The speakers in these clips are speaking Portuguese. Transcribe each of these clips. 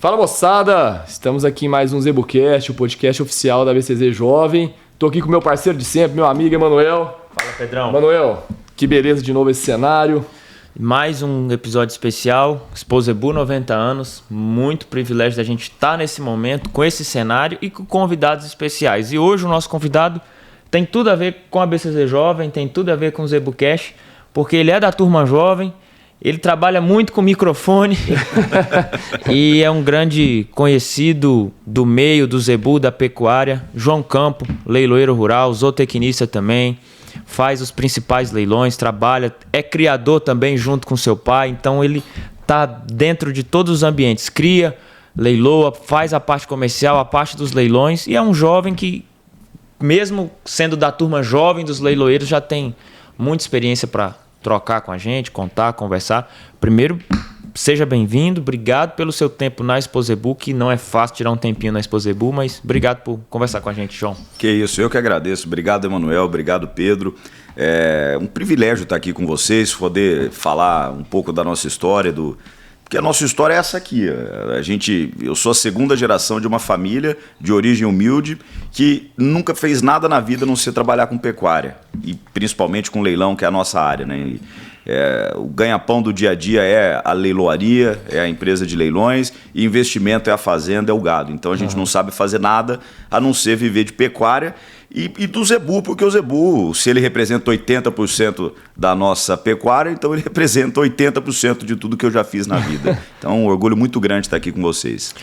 Fala, moçada! Estamos aqui em mais um ZebuCast, o podcast oficial da BCZ Jovem. Tô aqui com meu parceiro de sempre, meu amigo Emanuel. Fala, Pedrão. Emanuel, que beleza de novo esse cenário. Mais um episódio especial, Expo Zebu 90 anos. Muito privilégio da gente estar nesse momento, com esse cenário e com convidados especiais. E hoje o nosso convidado tem tudo a ver com a BCZ Jovem, tem tudo a ver com o ZebuCast, porque ele é da turma jovem, ele trabalha muito com microfone e é um grande conhecido do meio do Zebu, da pecuária. João Campo, leiloeiro rural, zootecnista também, faz os principais leilões, trabalha, é criador também junto com seu pai, então ele está dentro de todos os ambientes, cria, leiloa, faz a parte comercial, a parte dos leilões, e é um jovem que, mesmo sendo da turma jovem dos leiloeiros, já tem muita experiência para trocar com a gente, contar, conversar. Primeiro, seja bem-vindo, obrigado pelo seu tempo na Expo Zebu, que não é fácil tirar um tempinho na Expo Zebu, mas obrigado por conversar com a gente, João. Que isso, eu que agradeço. Obrigado, Emanuel, obrigado, Pedro. É um privilégio estar aqui com vocês, poder falar um pouco da nossa história, porque a nossa história é essa aqui. Eu sou a segunda geração de uma família de origem humilde que nunca fez nada na vida a não ser trabalhar com pecuária, e principalmente com leilão, que é a nossa área, né? O ganha-pão do dia a dia é a leiloaria, é a empresa de leilões, e investimento é a fazenda, é o gado. Então a gente não sabe fazer nada a não ser viver de pecuária e do Zebu, porque o Zebu, se ele representa 80% da nossa pecuária, então ele representa 80% de tudo que eu já fiz na vida. Então um orgulho muito grande estar aqui com vocês.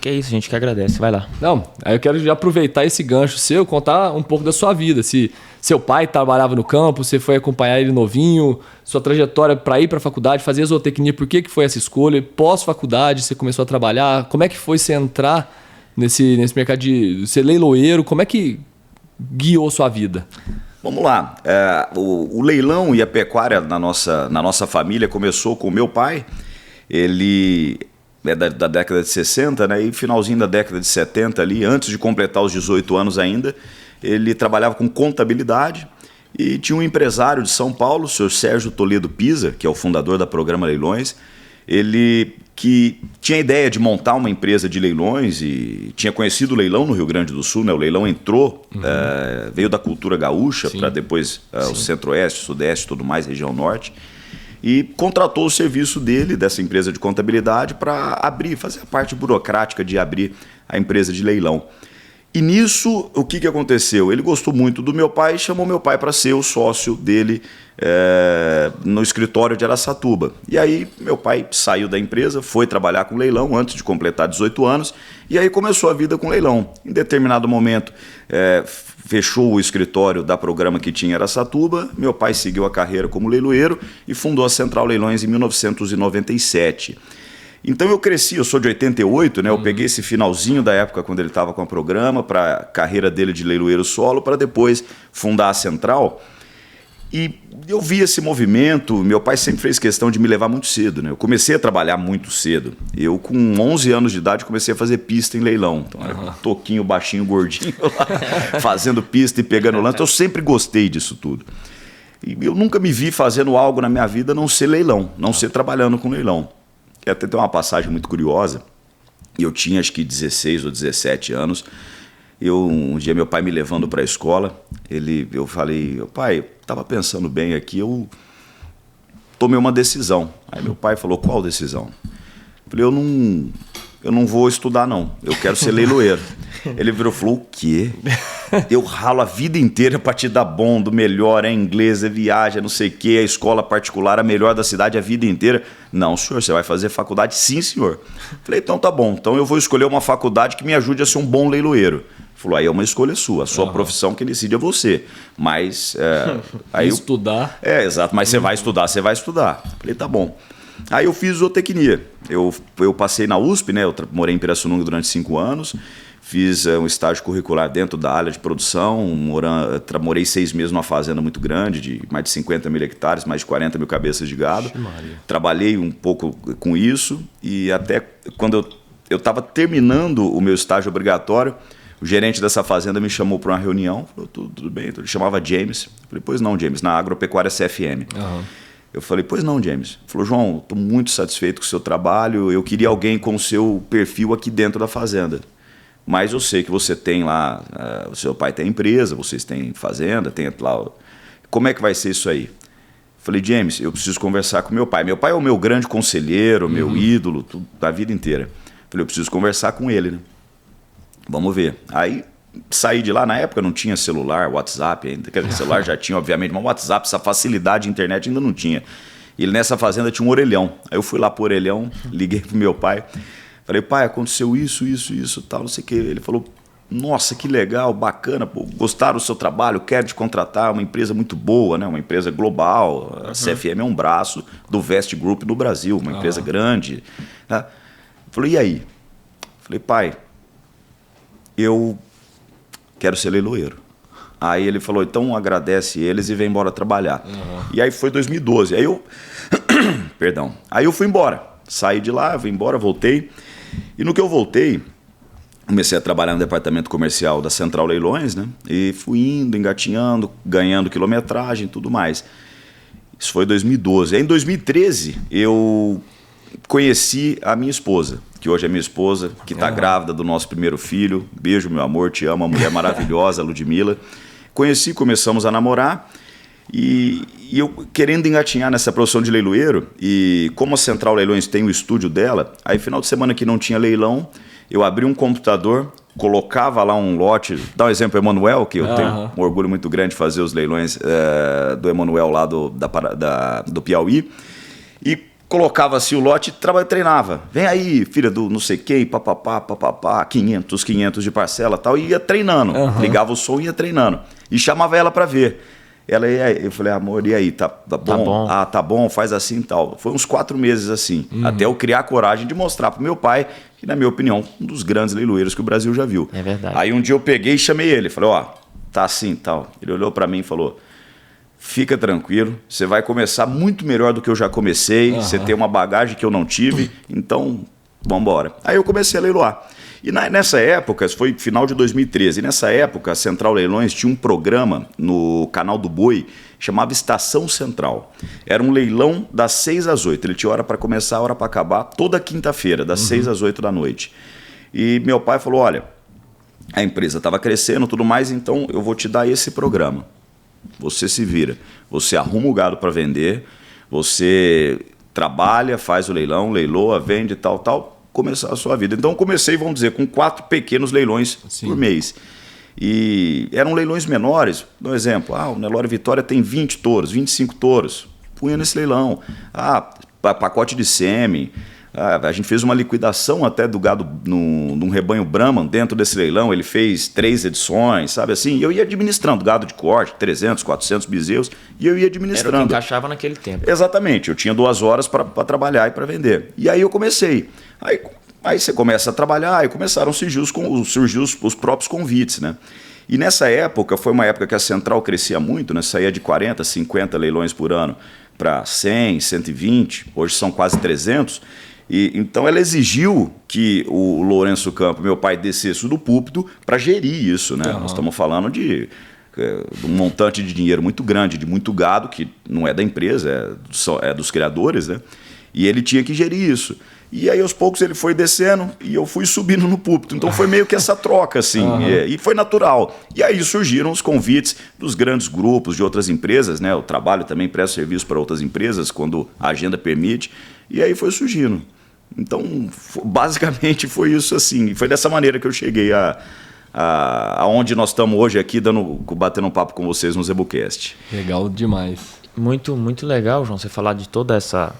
Que isso, gente, que agradece. Vai lá. Não, aí eu quero já aproveitar esse gancho seu, contar um pouco da sua vida. Se seu pai trabalhava no campo, você foi acompanhar ele novinho, sua trajetória para ir para a faculdade, fazer zootecnia, por que foi essa escolha? Pós-faculdade, você começou a trabalhar, como é que foi você entrar nesse mercado de ser leiloeiro? Como é que guiou sua vida? Vamos lá. O leilão e a pecuária na nossa família começou com o meu pai. Ele é da década de 60, né? E finalzinho da década de 70 ali, antes de completar os 18 anos ainda, ele trabalhava com contabilidade e tinha um empresário de São Paulo, o senhor Sérgio Toledo Pisa, que é o fundador da Programa Leilões. Ele que tinha a ideia de montar uma empresa de leilões e tinha conhecido o leilão no Rio Grande do Sul, né? O leilão entrou, veio da cultura gaúcha para depois o centro-oeste, sudeste, tudo mais, região norte, e contratou o serviço dele, dessa empresa de contabilidade, para abrir, fazer a parte burocrática de abrir a empresa de leilão. E nisso, o que aconteceu? Ele gostou muito do meu pai e chamou meu pai para ser o sócio dele no escritório de Araçatuba. E aí, meu pai saiu da empresa, foi trabalhar com leilão antes de completar 18 anos, e aí começou a vida com leilão. Em determinado momento, fechou o escritório da Programa que tinha em Araçatuba, meu pai seguiu a carreira como leiloeiro e fundou a Central Leilões em 1997. Então eu cresci, eu sou de 88, né? Eu peguei esse finalzinho da época quando ele estava com o programa para a carreira dele de leiloeiro solo, para depois fundar a Central. E eu vi esse movimento, meu pai sempre fez questão de me levar muito cedo, né? Eu comecei a trabalhar muito cedo. Eu com 11 anos de idade comecei a fazer pista em leilão. Então era um toquinho, baixinho, gordinho lá, fazendo pista e pegando lance. Eu sempre gostei disso tudo. E eu nunca me vi fazendo algo na minha vida a não ser leilão, não ser trabalhando com leilão. E até tem uma passagem muito curiosa. Eu tinha acho que 16 ou 17 anos. Um dia meu pai me levando para a escola, eu falei, pai, estava pensando bem aqui, eu tomei uma decisão. Aí meu pai falou, qual decisão? Eu falei, eu não vou estudar não, eu quero ser leiloeiro. Ele virou e falou, o quê? Eu ralo a vida inteira para te dar bom, do melhor, é inglês, é viagem, é não sei o quê, a escola particular, a melhor da cidade a vida inteira. Não, senhor, você vai fazer faculdade? Sim, senhor. Falei, então tá bom, então eu vou escolher uma faculdade que me ajude a ser um bom leiloeiro. Falou, aí é uma escolha sua, a sua profissão que decide é você. Mas... aí estudar? Exato, mas você vai estudar. Falei, tá bom. Aí eu fiz zootecnia. Eu passei na USP, né? Eu morei em Pirassununga durante 5 anos. Fiz um estágio curricular dentro da área de produção. Morei 6 meses numa fazenda muito grande, de mais de 50 mil hectares, mais de 40 mil cabeças de gado. Trabalhei um pouco com isso. E até quando eu estava terminando o meu estágio obrigatório, o gerente dessa fazenda me chamou para uma reunião. Falou, tudo bem. Ele chamava James. Eu falei, pois não, James, na Agropecuária CFM. Eu falei, pois não, James. Ele falou, João, estou muito satisfeito com o seu trabalho, eu queria alguém com o seu perfil aqui dentro da fazenda. Mas eu sei que você tem lá, o seu pai tem empresa, vocês têm fazenda, tem lá... Como é que vai ser isso aí? Falei, James, eu preciso conversar com meu pai. Meu pai é o meu grande conselheiro, meu ídolo, tudo, da vida inteira. Falei, eu preciso conversar com ele, né? Vamos ver. Aí saí de lá, na época não tinha celular, WhatsApp ainda. Quer dizer, celular já tinha, obviamente, mas WhatsApp, essa facilidade de internet ainda não tinha. E ele nessa fazenda tinha um orelhão. Aí eu fui lá pro orelhão, liguei pro meu pai. Falei, pai, aconteceu isso, tal, não sei o que. Ele falou, nossa, que legal, bacana, pô, gostaram do seu trabalho, quero te contratar, uma empresa muito boa, né? Uma empresa global, a CFM é um braço do Vest Group no Brasil, uma empresa grande. Né? Falei, e aí? Falei, pai, eu quero ser leiloeiro. Aí ele falou, então agradece eles e vem embora trabalhar. E aí foi 2012, aí eu... Perdão. Aí eu fui embora, saí de lá, fui embora, voltei. E no que eu voltei... Comecei a trabalhar no departamento comercial da Central Leilões, né? E fui indo, engatinhando, ganhando quilometragem e tudo mais. Isso foi em 2012. Aí em 2013 eu conheci a minha esposa, que hoje é minha esposa, que está grávida do nosso primeiro filho. Beijo, meu amor, te amo, uma mulher maravilhosa, Ludmila. Conheci, começamos a namorar e eu querendo engatinhar nessa profissão de leiloeiro. E como a Central Leilões tem o estúdio dela, aí final de semana que não tinha leilão, eu abri um computador, colocava lá um lote, dá um exemplo, Emanuel, que eu tenho um orgulho muito grande de fazer os leilões do Emanuel lá do Piauí, e colocava assim o lote e treinava. Vem aí, filha do não sei quem, papapá, 500 de parcela e tal, e ia treinando. Ligava o som e ia treinando. E chamava ela para ver. Ela, eu falei, amor, e aí, tá bom? Tá bom. Ah, tá bom, faz assim e tal. Foi uns 4 meses assim, até eu criar a coragem de mostrar pro meu pai, que na minha opinião, um dos grandes leiloeiros que o Brasil já viu. É verdade. Aí um dia eu peguei e chamei ele, falei, ó, tá assim e tal. Ele olhou para mim e falou, fica tranquilo, você vai começar muito melhor do que eu já comecei, você tem uma bagagem que eu não tive, então vamos embora. Aí eu comecei a leiloar. E nessa época, foi final de 2013, nessa época a Central Leilões tinha um programa no canal do Boi, chamava Estação Central. Era um leilão das 6 às 8, ele tinha hora para começar, hora para acabar, toda quinta-feira, das 6 às 8 da noite. E meu pai falou, olha, a empresa estava crescendo e tudo mais, então eu vou te dar esse programa. Você se vira, você arruma o gado para vender, você trabalha, faz o leilão, leiloa, vende, tal, começar a sua vida. Então comecei, vamos dizer, com 4 pequenos leilões por mês. E eram leilões menores. Por exemplo, o Nelore Vitória tem 20 touros, 25 touros. Punha nesse leilão. Pacote de sêmen. A gente fez uma liquidação até do gado num rebanho Brahman dentro desse leilão. Ele fez 3 edições, sabe assim? E eu ia administrando gado de corte, 300, 400 bezerros, e eu ia administrando. Era o que encaixava naquele tempo. Exatamente. Eu tinha 2 horas para trabalhar e para vender. E aí eu comecei. Aí você começa a trabalhar e começaram a surgir os próprios convites, né? E nessa época, foi uma época que a Central crescia muito, né? Saía de 40, 50 leilões por ano para 100, 120, hoje são quase 300. E, então ela exigiu que o Lourenço Campo, meu pai, descesse do púlpito para gerir isso, né? Nós estamos falando de um montante de dinheiro muito grande, de muito gado, que não é da empresa, é dos criadores, né? E ele tinha que gerir isso. E aí, aos poucos, ele foi descendo e eu fui subindo no púlpito. Então, foi meio que essa troca, assim. E foi natural. E aí surgiram os convites dos grandes grupos de outras empresas, né? Eu trabalho também, presto serviço para outras empresas, quando a agenda permite. E aí foi surgindo. Então, basicamente, foi isso assim. Foi dessa maneira que eu cheguei aonde nós estamos hoje aqui, batendo um papo com vocês no Zebucast. Legal demais. Muito, muito legal, João, você falar de toda essa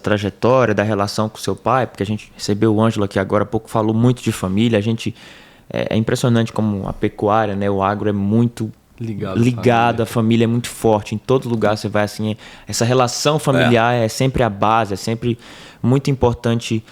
trajetória da relação com seu pai, porque a gente recebeu o Ângelo aqui agora há pouco, falou muito de família. A gente é impressionante como a pecuária, né, o agro é muito ligado, a família é muito forte. Em todo lugar você vai assim, essa relação familiar é sempre a base, é sempre muito importante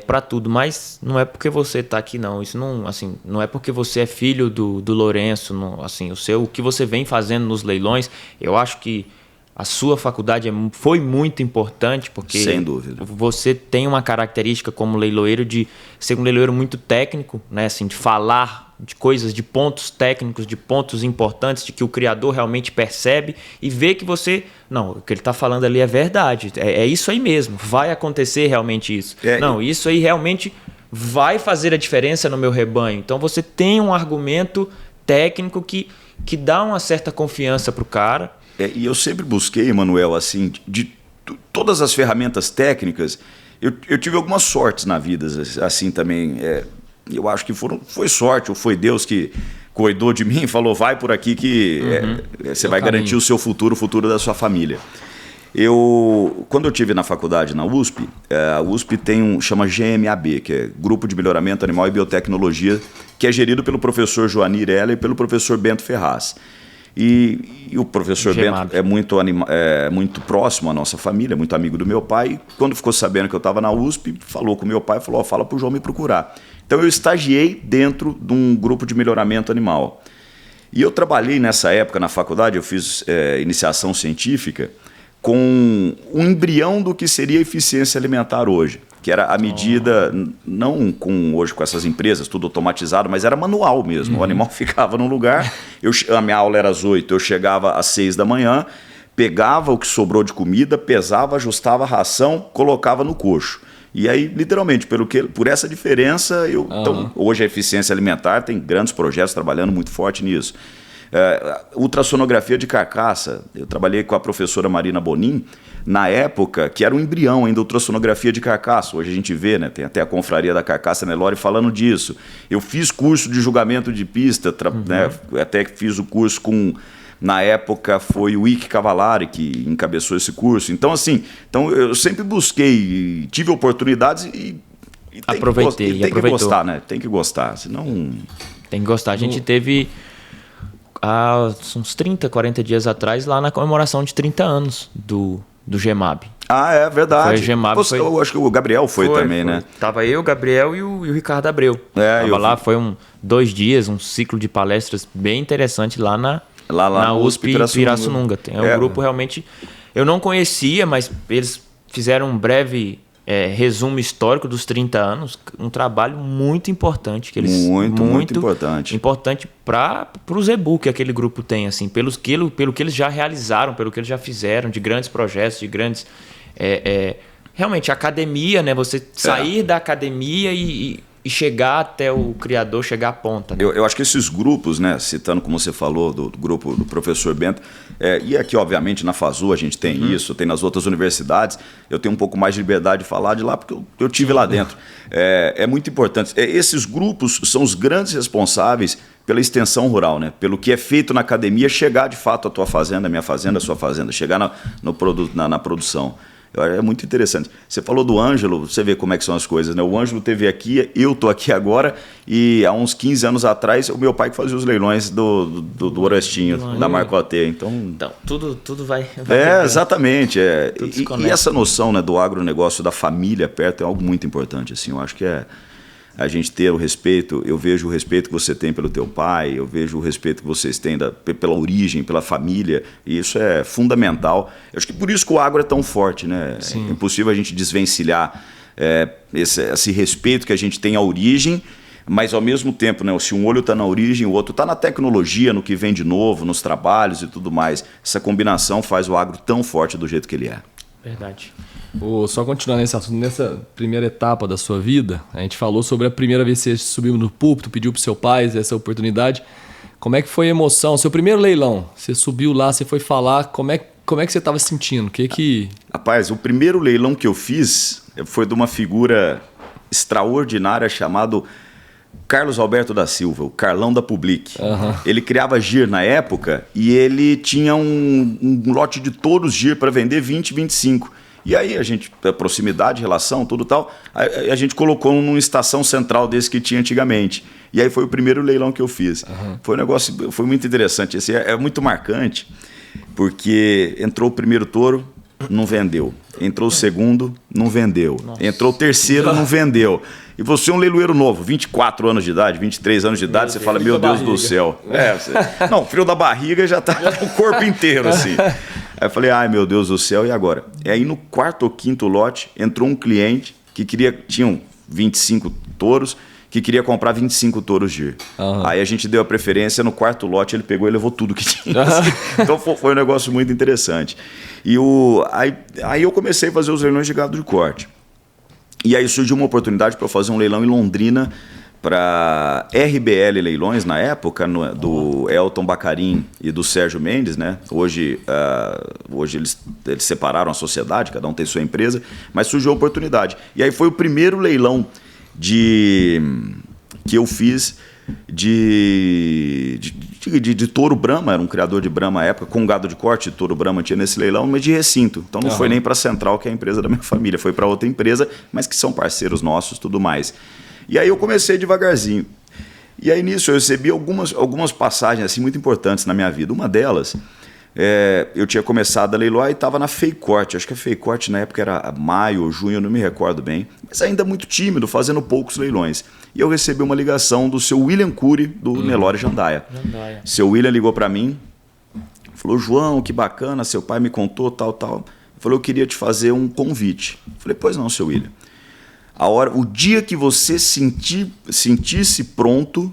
para tudo. Mas não é porque você está aqui, não. Isso não, assim, não é porque você é filho do Lourenço, não, assim, o que você vem fazendo nos leilões. Eu acho que a sua faculdade foi muito importante, porque sem dúvida, você tem uma característica como leiloeiro de ser um leiloeiro muito técnico, né? Assim, de falar de coisas, de pontos técnicos, de pontos importantes, de que o criador realmente percebe e vê que você... Não, o que ele está falando ali é verdade. É isso aí mesmo. Vai acontecer realmente isso. Isso aí realmente vai fazer a diferença no meu rebanho. Então você tem um argumento técnico que dá uma certa confiança para o cara. E eu sempre busquei, Manuel, assim, de todas as ferramentas técnicas, eu tive algumas sortes na vida, assim também. Eu acho que foi sorte, ou foi Deus que cuidou de mim e falou, vai por aqui que você vai garantir o seu futuro, o futuro da sua família. Quando eu estive na faculdade, na USP, a USP chama GMAB, que é Grupo de Melhoramento Animal e Biotecnologia, que é gerido pelo professor Joanir Heller e pelo professor Bento Ferraz. E o professor Bento é muito próximo à nossa família, muito amigo do meu pai. E quando ficou sabendo que eu estava na USP, falou com o meu pai, falou, fala para o João me procurar. Então eu estagiei dentro de um grupo de melhoramento animal. E eu trabalhei nessa época na faculdade, eu fiz iniciação científica, com um embrião do que seria eficiência alimentar hoje, que era a medida, não hoje com essas empresas, tudo automatizado, mas era manual mesmo. O animal ficava num lugar, a minha aula era às 8, eu chegava às 6 da manhã, pegava o que sobrou de comida, pesava, ajustava a ração, colocava no coxo. E aí, literalmente, por essa diferença, então, hoje a eficiência alimentar tem grandes projetos trabalhando muito forte nisso. Ultrassonografia de carcaça, eu trabalhei com a professora Marina Bonin, na época que era um embrião ainda, ultrassonografia de carcaça. Hoje a gente vê, né, tem até a confraria da Carcaça Nelore falando disso. Eu fiz curso de julgamento de pista, né, até que fiz o curso na época foi o Ike Cavalari que encabeçou esse curso. Então, assim, eu sempre busquei, tive oportunidades e aproveitei. Tem que gostar, né? Tem que gostar, senão... Tem que gostar. A gente teve... há uns 30, 40 dias atrás, lá na comemoração de 30 anos do GMAB. Ah, é verdade. Foi o GMAB. Eu acho que o Gabriel foi também, né? Tava eu, o Gabriel e o Ricardo Abreu. Tava lá, foi 2 dias, um ciclo de palestras bem interessante lá na USP Pirassununga. É um grupo realmente... Eu não conhecia, mas eles fizeram um breve... resumo histórico dos 30 anos, um trabalho muito importante que eles muito importante para o Zebu que aquele grupo tem, assim, pelo que eles já realizaram, pelo que eles já fizeram, de grandes projetos, de grandes realmente academia, né? Você sair da academia e chegar até o criador, chegar à ponta, né? Eu acho que esses grupos, né, citando como você falou, do grupo do professor Bento, e aqui, obviamente, na FASU a gente tem isso, tem nas outras universidades, eu tenho um pouco mais de liberdade de falar de lá, porque eu tive lá dentro. É muito importante. Esses grupos são os grandes responsáveis pela extensão rural, né? Pelo que é feito na academia, chegar de fato à tua fazenda, a minha fazenda, a sua fazenda, chegar na produção. É muito interessante. Você falou do Ângelo, você vê como é que são as coisas, né? O Ângelo esteve aqui, eu estou aqui agora, e há uns 15 anos atrás, o meu pai que fazia os leilões do Orestinho, da Marco AT. Então tudo vai exatamente. E essa noção, né, do agronegócio, da família perto, é algo muito importante. Assim, eu acho que a gente ter o respeito, eu vejo o respeito que você tem pelo teu pai, eu vejo o respeito que vocês têm pela origem, pela família, e isso é fundamental. Eu acho que por isso que o agro é tão forte, né? Sim. É impossível a gente desvencilhar esse respeito que a gente tem à origem, mas ao mesmo tempo, né, se um olho está na origem, o outro está na tecnologia, no que vem de novo, nos trabalhos e tudo mais. Essa combinação faz o agro tão forte do jeito que ele é. Verdade. Só continuando nesse assunto, nessa primeira etapa da sua vida, a gente falou sobre a primeira vez que você subiu no púlpito, pediu para o seu pai essa oportunidade. Como é que foi a emoção? Seu primeiro leilão, você subiu lá, você foi falar, como é que você estava se sentindo? Rapaz, o primeiro leilão que eu fiz foi de uma figura extraordinária chamado Carlos Alberto da Silva, o Carlão da Public. Ele criava gir na época e ele tinha um lote de touros gir para vender 20, 25. E aí a proximidade, relação, tudo tal, a gente colocou numa estação central desse que tinha antigamente. E aí foi o primeiro leilão que eu fiz. Foi um negócio, foi muito interessante. Assim, é muito marcante, porque entrou o primeiro touro, não vendeu. Entrou o segundo, não vendeu. Nossa. Entrou o terceiro, não vendeu. E você é um leiloeiro novo, 24 anos de idade, 23 anos de idade, você fala, meu Deus do céu. Não, frio da barriga já tá o corpo inteiro, assim. Aí eu falei, ai meu Deus do céu, e agora? E aí no quarto ou quinto lote, entrou um cliente que tinham 25 touros, que queria comprar 25 touros Gir. Aí a gente deu a preferência, no quarto lote ele pegou e levou tudo que tinha. Então foi um negócio muito interessante. E aí eu comecei a fazer os leilões de gado de corte. E aí surgiu uma oportunidade para eu fazer um leilão em Londrina para RBL Leilões, na época, do Elton Bacarim e do Sérgio Mendes, né? Hoje eles separaram a sociedade, cada um tem sua empresa, mas surgiu a oportunidade. E aí foi o primeiro leilão que eu fiz de touro Brahma, era um criador de Brahma à época, com gado de corte, touro Brahma tinha nesse leilão, mas de recinto. Então não foi nem para a Central, que é a empresa da minha família, foi para outra empresa, mas que são parceiros nossos, tudo mais. E aí eu comecei devagarzinho. E aí nisso eu recebi algumas passagens assim, muito importantes na minha vida. Uma delas, eu tinha começado a leiloar e estava na Feicorte. Acho que a Feicorte na época era maio ou junho, eu não me recordo bem. Mas ainda muito tímido, fazendo poucos leilões. E eu recebi uma ligação do seu William Cury, do Nelore Jandaia. Seu William ligou para mim, falou: João, que bacana, seu pai me contou, tal. Falou: eu queria te fazer um convite. Falei: pois não, seu William. O dia que você sentisse pronto,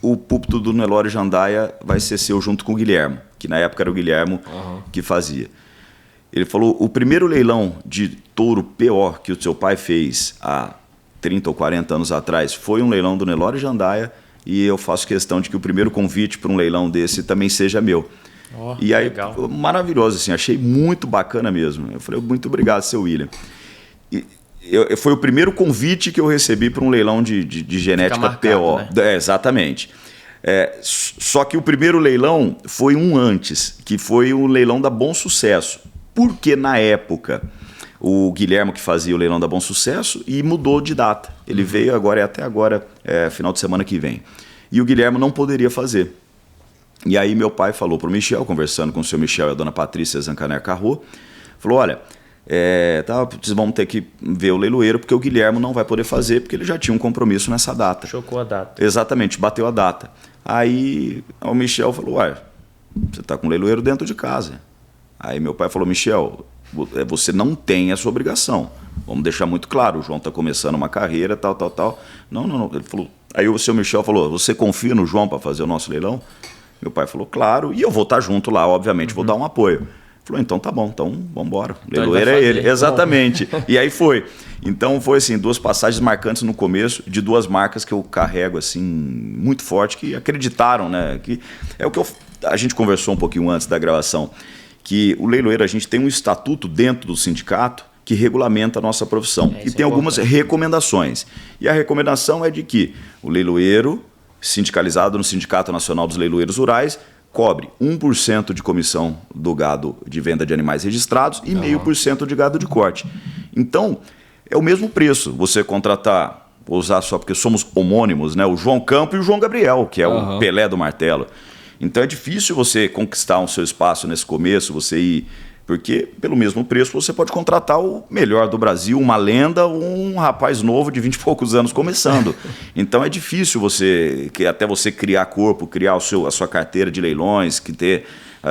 o púlpito do Nelore Jandaia vai ser seu junto com o Guilhermo, que na época era o Guilhermo que fazia. Ele falou: o primeiro leilão de touro PO que o seu pai fez há 30 ou 40 anos atrás foi um leilão do Nelore Jandaia, e eu faço questão de que o primeiro convite para um leilão desse também seja meu. E aí, legal. Maravilhoso, assim, achei muito bacana mesmo. Eu falei: muito obrigado, seu William. Foi o primeiro convite que eu recebi para um leilão de genética marcado, PO. Né? Exatamente. Só que o primeiro leilão foi um antes, que foi o leilão da Bom Sucesso. Porque na época o Guilherme que fazia o leilão da Bom Sucesso e mudou de data. Ele veio até agora, final de semana que vem. E o Guilherme não poderia fazer. E aí meu pai falou para o Michel, conversando com o seu Michel e a dona Patrícia Zancaner Carro, falou: olha, vocês vão ter que ver o leiloeiro, porque o Guilherme não vai poder fazer, porque ele já tinha um compromisso nessa data. Chocou a data. Exatamente, bateu a data. Aí o Michel falou: você está com o leiloeiro dentro de casa. Aí meu pai falou: Michel, você não tem essa obrigação. Vamos deixar muito claro, o João está começando uma carreira, tal. Não. Ele falou. Aí o seu Michel falou: você confia no João para fazer o nosso leilão? Meu pai falou: claro, e eu vou estar junto lá, obviamente, vou dar um apoio. Falou: então tá bom, então vamos embora. O leiloeiro é ele. Exatamente. E aí foi. Então foi assim, duas passagens marcantes no começo, de duas marcas que eu carrego assim, muito forte, que acreditaram, né? Que é o que a gente conversou um pouquinho antes da gravação, que o leiloeiro, a gente tem um estatuto dentro do sindicato que regulamenta a nossa profissão. E tem algumas recomendações. E a recomendação é de que o leiloeiro, sindicalizado no Sindicato Nacional dos Leiloeiros Rurais, cobre 1% de comissão do gado de venda de animais registrados e 0,5% de gado de corte. Então, é o mesmo preço você contratar, vou usar só porque somos homônimos, né? O João Campo e o João Gabriel, que é o Pelé do martelo. Então é difícil você conquistar um seu espaço nesse começo, você ir... Porque pelo mesmo preço você pode contratar o melhor do Brasil, uma lenda, ou um rapaz novo de 20 e poucos anos começando. Então é difícil até você criar corpo, criar a sua carteira de leilões, que ter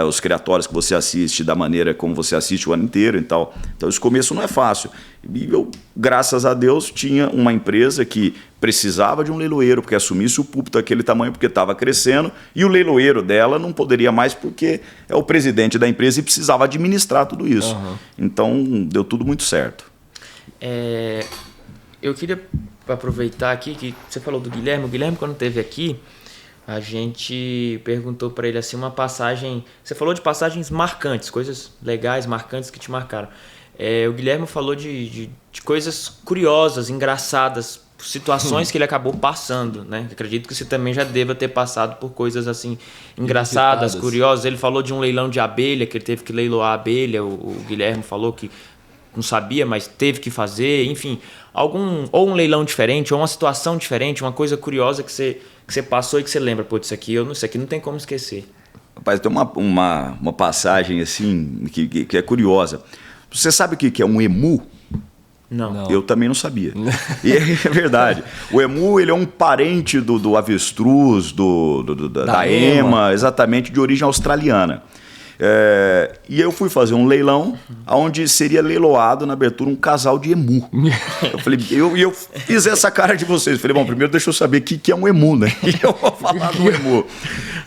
os criatórios que você assiste da maneira como você assiste o ano inteiro e tal. Então esse começo não é fácil. E eu, graças a Deus, tinha uma empresa que precisava de um leiloeiro, porque assumisse o púlpito daquele tamanho, porque estava crescendo, e o leiloeiro dela não poderia mais porque é o presidente da empresa e precisava administrar tudo isso. Então deu tudo muito certo. Eu queria aproveitar aqui que você falou do Guilherme. O Guilherme, quando esteve aqui, a gente perguntou para ele assim uma passagem. Você falou de passagens marcantes, coisas legais, marcantes que te marcaram. O Guilherme falou de coisas curiosas, engraçadas, situações que ele acabou passando, né? Acredito que você também já deva ter passado por coisas assim engraçadas, curiosas. Ele falou de um leilão de abelha, que ele teve que leiloar a abelha. O Guilherme falou que não sabia, mas teve que fazer. Enfim, ou um leilão diferente, ou uma situação diferente, uma coisa curiosa que você passou e que você lembra, pô, isso aqui não tem como esquecer. Rapaz, tem uma passagem assim que é curiosa. Você sabe o que é um emu? Não. Eu também não sabia. E é verdade. O emu, ele é um parente do avestruz, da ema, exatamente, de origem australiana. E eu fui fazer um leilão onde seria leiloado na abertura um casal de emu. Eu falei, eu fiz essa cara de vocês. Eu falei, bom, primeiro deixa eu saber o que é um emu, né? E eu vou falar do emu.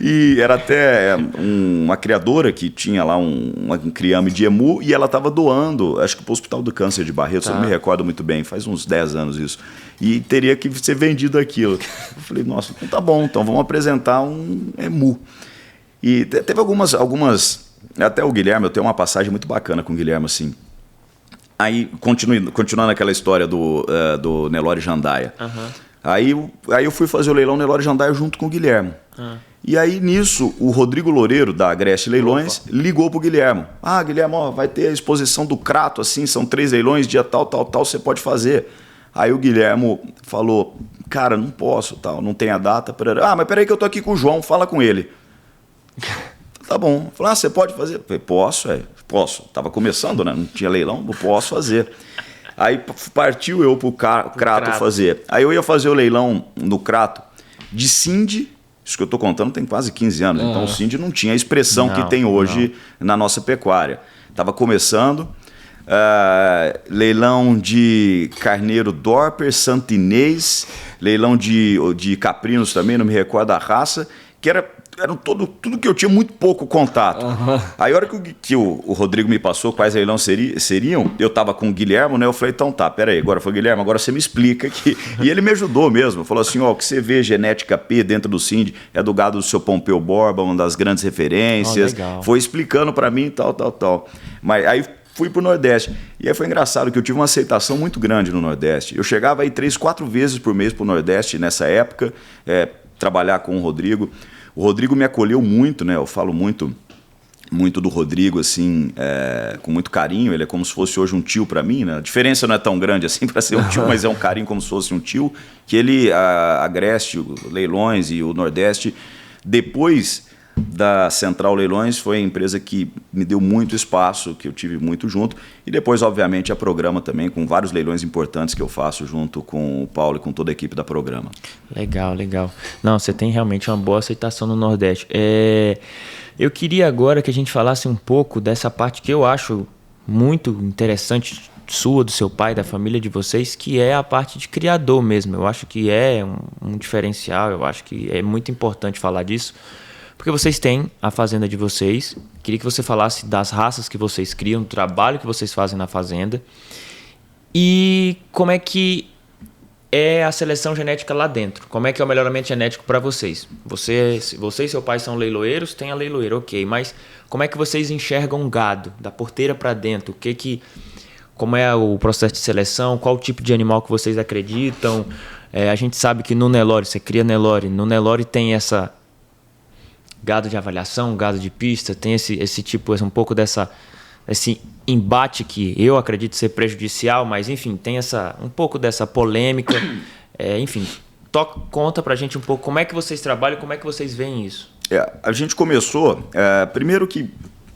E era até uma criadora que tinha lá um criame de emu e ela estava doando, acho que para o Hospital do Câncer de Barretos, eu não me recordo muito bem, faz uns 10 anos isso. E teria que ser vendido aquilo. Eu falei, nossa, então tá bom, então vamos apresentar um emu. E teve algumas, até o Guilherme, eu tenho uma passagem muito bacana com o Guilherme, assim. Aí, continuando aquela história do Nelore Jandaia. Uhum. Aí eu fui fazer o leilão Nelore Jandaia junto com o Guilherme. E aí, nisso, o Rodrigo Loureiro, da Agreste Leilões, ligou pro Guilherme. Ah, Guilherme, ó, vai ter a exposição do Crato, assim, são 3 leilões, dia tal, você pode fazer. Aí o Guilherme falou, cara, não posso, tal, não tem a data. Ah, mas peraí que eu tô aqui com o João, fala com ele. Tá bom. Falei, você pode fazer? Falei, posso. Tava começando, né? Não tinha leilão, eu posso fazer. Aí partiu eu pro Crato fazer. Aí eu ia fazer o leilão no Crato de Cindy, isso que eu tô contando tem quase 15 anos, então o Cindy não tinha a expressão que tem hoje na nossa pecuária. Tava começando, leilão de carneiro Dorper, Santinês, leilão de caprinos também, não me recordo da raça, que eram tudo que eu tinha muito pouco contato. Aí a hora que o Rodrigo me passou quais leilões seriam, eu tava com o Guilherme, né? Eu falei, então tá, peraí, agora foi Guilherme, agora você me explica aqui. E ele me ajudou mesmo, falou assim, ó, o que você vê genética P dentro do Cindy é do gado do seu Pompeu Borba, uma das grandes referências. Foi explicando para mim tal. Mas aí fui pro Nordeste. E aí foi engraçado que eu tive uma aceitação muito grande no Nordeste. Eu chegava aí 3, 4 vezes por mês pro Nordeste nessa época, trabalhar com o Rodrigo. O Rodrigo me acolheu muito, né? Eu falo muito do Rodrigo, assim, com muito carinho. Ele é como se fosse hoje um tio para mim, né? A diferença não é tão grande assim para ser um tio, mas é um carinho como se fosse um tio. Que ele, a Agreste, Leilões e o Nordeste, depois da Central Leilões, foi a empresa que me deu muito espaço, que eu tive muito junto. E depois, obviamente, a Programa também, com vários leilões importantes que eu faço junto com o Paulo e com toda a equipe da Programa. Legal. Não, você tem realmente uma boa aceitação no Nordeste. Eu queria agora que a gente falasse um pouco dessa parte que eu acho muito interessante sua, do seu pai, da família de vocês, que é a parte de criador mesmo. Eu acho que é um diferencial, eu acho que é muito importante falar disso. Porque vocês têm a fazenda de vocês. Queria que você falasse das raças que vocês criam, do trabalho que vocês fazem na fazenda. E como é que é a seleção genética lá dentro? Como é que é o melhoramento genético para vocês? Você e seu pai são leiloeiros, tem a leiloeira, ok. Mas como é que vocês enxergam gado, da porteira para dentro? Como é o processo de seleção? Qual o tipo de animal que vocês acreditam? A gente sabe que no Nelore, você cria Nelore. No Nelore tem essa gado de avaliação, gado de pista, tem esse tipo, um pouco esse embate que eu acredito ser prejudicial, mas enfim, tem um pouco dessa polêmica. Enfim, conta pra gente um pouco como é que vocês trabalham, como é que vocês veem isso. A gente começou, primeiro que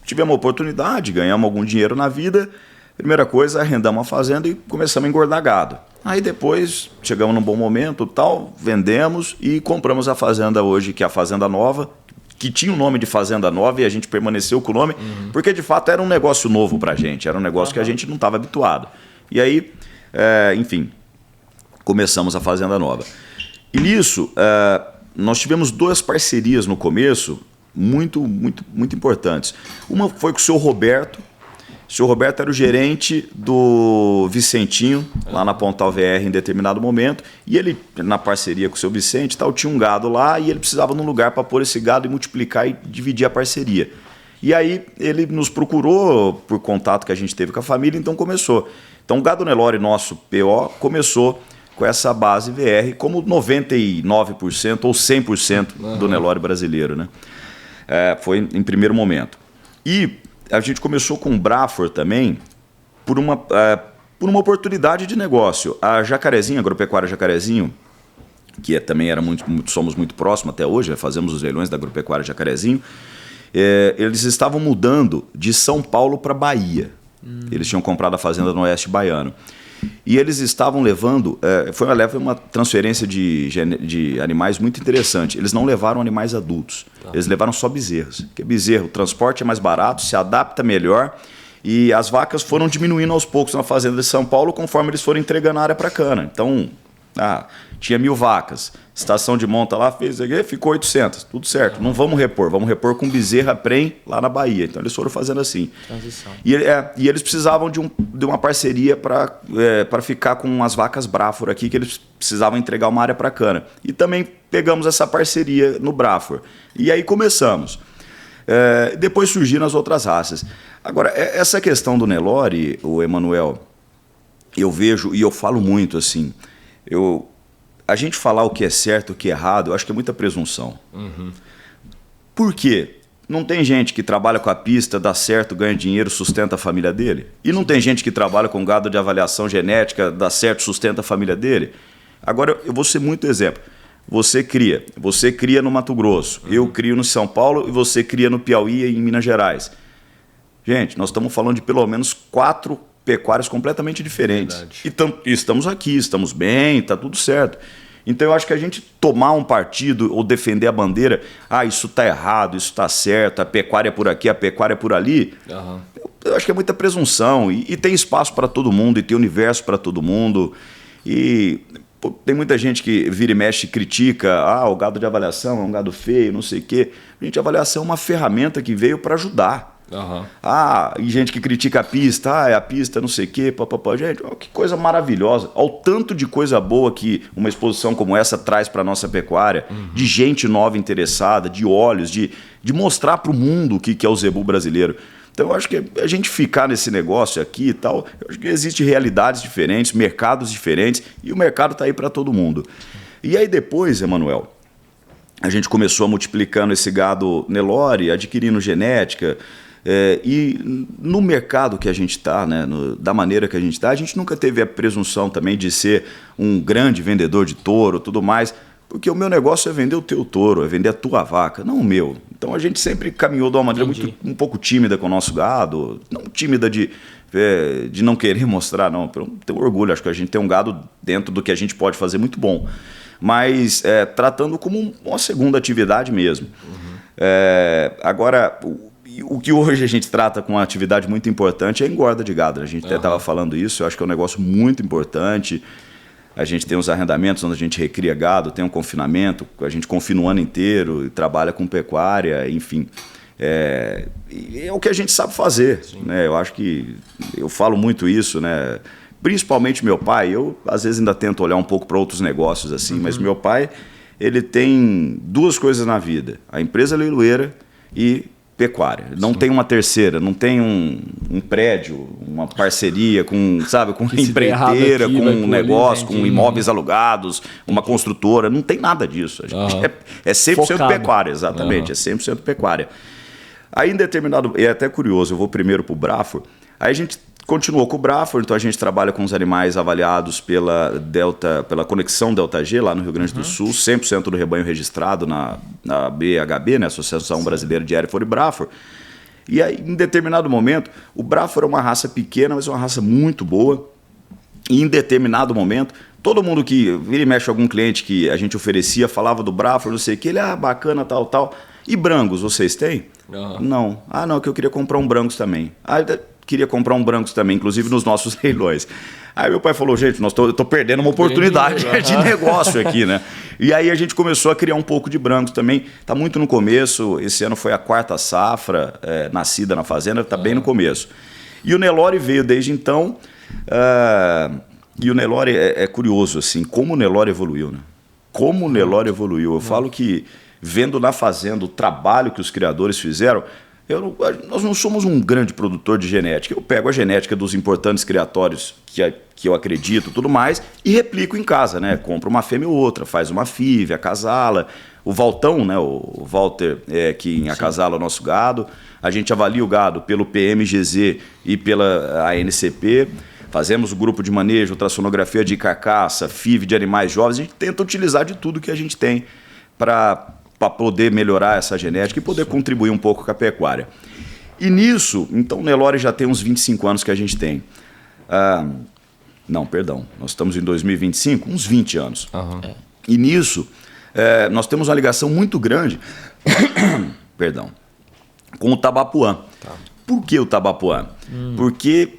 tivemos uma oportunidade, ganhamos algum dinheiro na vida, primeira coisa, arrendamos uma fazenda e começamos a engordar gado. Aí depois, chegamos num bom momento, vendemos e compramos a fazenda hoje, que é a Fazenda Nova, que tinha o nome de Fazenda Nova e a gente permaneceu com o nome, porque de fato era um negócio novo pra gente, era um negócio que a gente não estava habituado. E aí, enfim, começamos a Fazenda Nova. E nisso, nós tivemos 2 parcerias no começo muito importantes. Uma foi com o seu Roberto. O senhor Roberto era o gerente do Vicentinho, lá na Pontal VR em determinado momento, e ele, na parceria com o seu Vicente, tinha um gado lá e ele precisava de um lugar para pôr esse gado e multiplicar e dividir a parceria. E aí ele nos procurou por contato que a gente teve com a família, então começou. Então o Gado Nelore nosso PO começou com essa base VR como 99% ou 100% do Nelore brasileiro, né? Foi em primeiro momento. E a gente começou com o Braford também por uma oportunidade de negócio. A Jacarezinho, a Agropecuária Jacarezinho, que também somos muito próximos até hoje, fazemos os leilões da Agropecuária Jacarezinho, eles estavam mudando de São Paulo para Bahia. Eles tinham comprado a fazenda no Oeste Baiano. E eles estavam levando, foi uma transferência de animais muito interessante. Eles não levaram animais adultos, eles levaram só bezerros. Porque bezerro, o transporte é mais barato, se adapta melhor. E as vacas foram diminuindo aos poucos na fazenda de São Paulo conforme eles foram entregando a área para cana. Então, tinha 1.000 vacas. Estação de monta lá, ficou 800. Tudo certo. Não vamos repor com bezerra prem lá na Bahia. Então, eles foram fazendo assim. Transição. E eles precisavam de uma parceria para ficar com as vacas Brafor aqui, que eles precisavam entregar uma área para cana. E também pegamos essa parceria no Brafor. E aí começamos. Depois surgiram as outras raças. Agora, essa questão do Nelore, o Emanuel, eu vejo e eu falo muito assim, a gente falar o que é certo, o que é errado, eu acho que é muita presunção. Por quê? Não tem gente que trabalha com a pista, dá certo, ganha dinheiro, sustenta a família dele? E não tem gente que trabalha com gado de avaliação genética, dá certo, sustenta a família dele? Agora, eu vou ser muito exemplo. Você cria no Mato Grosso, eu crio no São Paulo e você cria no Piauí e em Minas Gerais. Gente, nós estamos falando de pelo menos 4 pecuárias completamente diferentes. E estamos aqui, estamos bem, está tudo certo. Então eu acho que a gente tomar um partido ou defender a bandeira, isso está errado, isso está certo, a pecuária é por aqui, a pecuária é por ali, eu acho que é muita presunção. E tem espaço para todo mundo, e tem universo para todo mundo. E tem muita gente que vira e mexe e critica, o gado de avaliação é um gado feio, não sei o quê. Gente, a avaliação é uma ferramenta que veio para ajudar. E gente que critica a pista, é a pista, não sei o quê, gente, que coisa maravilhosa. Olha o tanto de coisa boa que uma exposição como essa traz para a nossa pecuária, de gente nova interessada, de olhos, de mostrar para o mundo o que é o zebu brasileiro. Então, eu acho que a gente ficar nesse negócio aqui e tal, eu acho que existem realidades diferentes, mercados diferentes, e o mercado está aí para todo mundo. E aí depois, Emanuel, a gente começou a multiplicando esse gado Nelore, adquirindo genética, e no mercado que a gente está, né, da maneira que a gente está, a gente nunca teve a presunção também de ser um grande vendedor de touro, tudo mais, porque o meu negócio é vender o teu touro, é vender a tua vaca, não o meu. Então a gente sempre caminhou de uma maneira um pouco tímida com o nosso gado, não tímida de não querer mostrar, não, tenho orgulho, acho que a gente tem um gado dentro do que a gente pode fazer muito bom, mas tratando como uma segunda atividade mesmo. Agora, o que hoje a gente trata com uma atividade muito importante é a engorda de gado, a gente até estava falando isso, eu acho que é um negócio muito importante. A gente tem os arrendamentos onde a gente recria gado, tem um confinamento, a gente confina o ano inteiro e trabalha com pecuária, enfim. É o que a gente sabe fazer, né? Eu acho que eu falo muito isso, né? Principalmente meu pai, eu às vezes ainda tento olhar um pouco para outros negócios assim, mas meu pai, ele tem 2 coisas na vida: a empresa leiloeira e pecuária. Não tem uma terceira, não tem um prédio, uma parceria com empreiteira, com um negócio, com imóveis alugados, uma construtora, não tem nada disso. A gente é 100% focado. Pecuária, exatamente, é 100% pecuária. Aí em determinado, é até curioso, eu vou primeiro para o Brafor, aí a gente continuou com o Brafor, então a gente trabalha com os animais avaliados pela Conexão Delta G, lá no Rio Grande do Sul, 100% do rebanho registrado na BHB, né, Associação Brasileira de Hereford e Brafor. E aí, em determinado momento, o Brafor é uma raça pequena, mas é uma raça muito boa. E em determinado momento, todo mundo que vira e mexe algum cliente que a gente oferecia, falava do Brafor, não sei o que, ele, bacana, tal. E Brangus, vocês têm? Não. Não, que eu queria comprar um Brangus também. Queria comprar um Brangus também, inclusive nos nossos leilões. Aí meu pai falou, gente, eu tô perdendo uma oportunidade de negócio aqui, né? E aí a gente começou a criar um pouco de Brangus também. Tá muito no começo, esse ano foi a 4ª safra nascida na fazenda, tá bem no começo. E o Nelore veio desde então, e o Nelore é curioso, assim, como o Nelore evoluiu, né? Como o Nelore evoluiu. Eu falo que, vendo na fazenda o trabalho que os criadores fizeram, nós não somos um grande produtor de genética. Eu pego a genética dos importantes criatórios que eu acredito, tudo mais, e replico em casa, né? Compro uma fêmea ou outra, faz uma FIV, acasala. O Valtão, né? O Walter, que acasala o nosso gado. A gente avalia o gado pelo PMGZ e pela ANCP. Fazemos o grupo de manejo, ultrassonografia de carcaça, FIV de animais jovens. A gente tenta utilizar de tudo que a gente tem para poder melhorar essa genética e poder contribuir um pouco com a pecuária. E nisso, então o Nelore já tem uns 25 anos que a gente tem. Não, perdão. Nós estamos em 2025, uns 20 anos. Uhum. E nisso, nós temos uma ligação muito grande perdão, com o Tabapuã. Tá. Por que o Tabapuã? Porque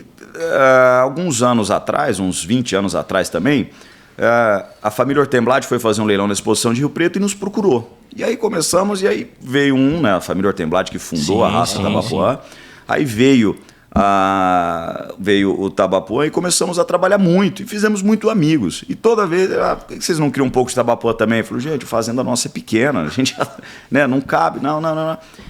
alguns anos atrás, uns 20 anos atrás também, a família Ortemblad foi fazer um leilão na exposição de Rio Preto e nos procurou. E aí começamos, e aí veio a família Ortemblad que fundou a raça Tabapuã. Aí veio o Tabapuã e começamos a trabalhar muito. E fizemos muito amigos. E toda vez, por que vocês não criam um pouco de Tabapuã também? Eu falei, gente, a fazenda nossa é pequena, a gente não cabe, não.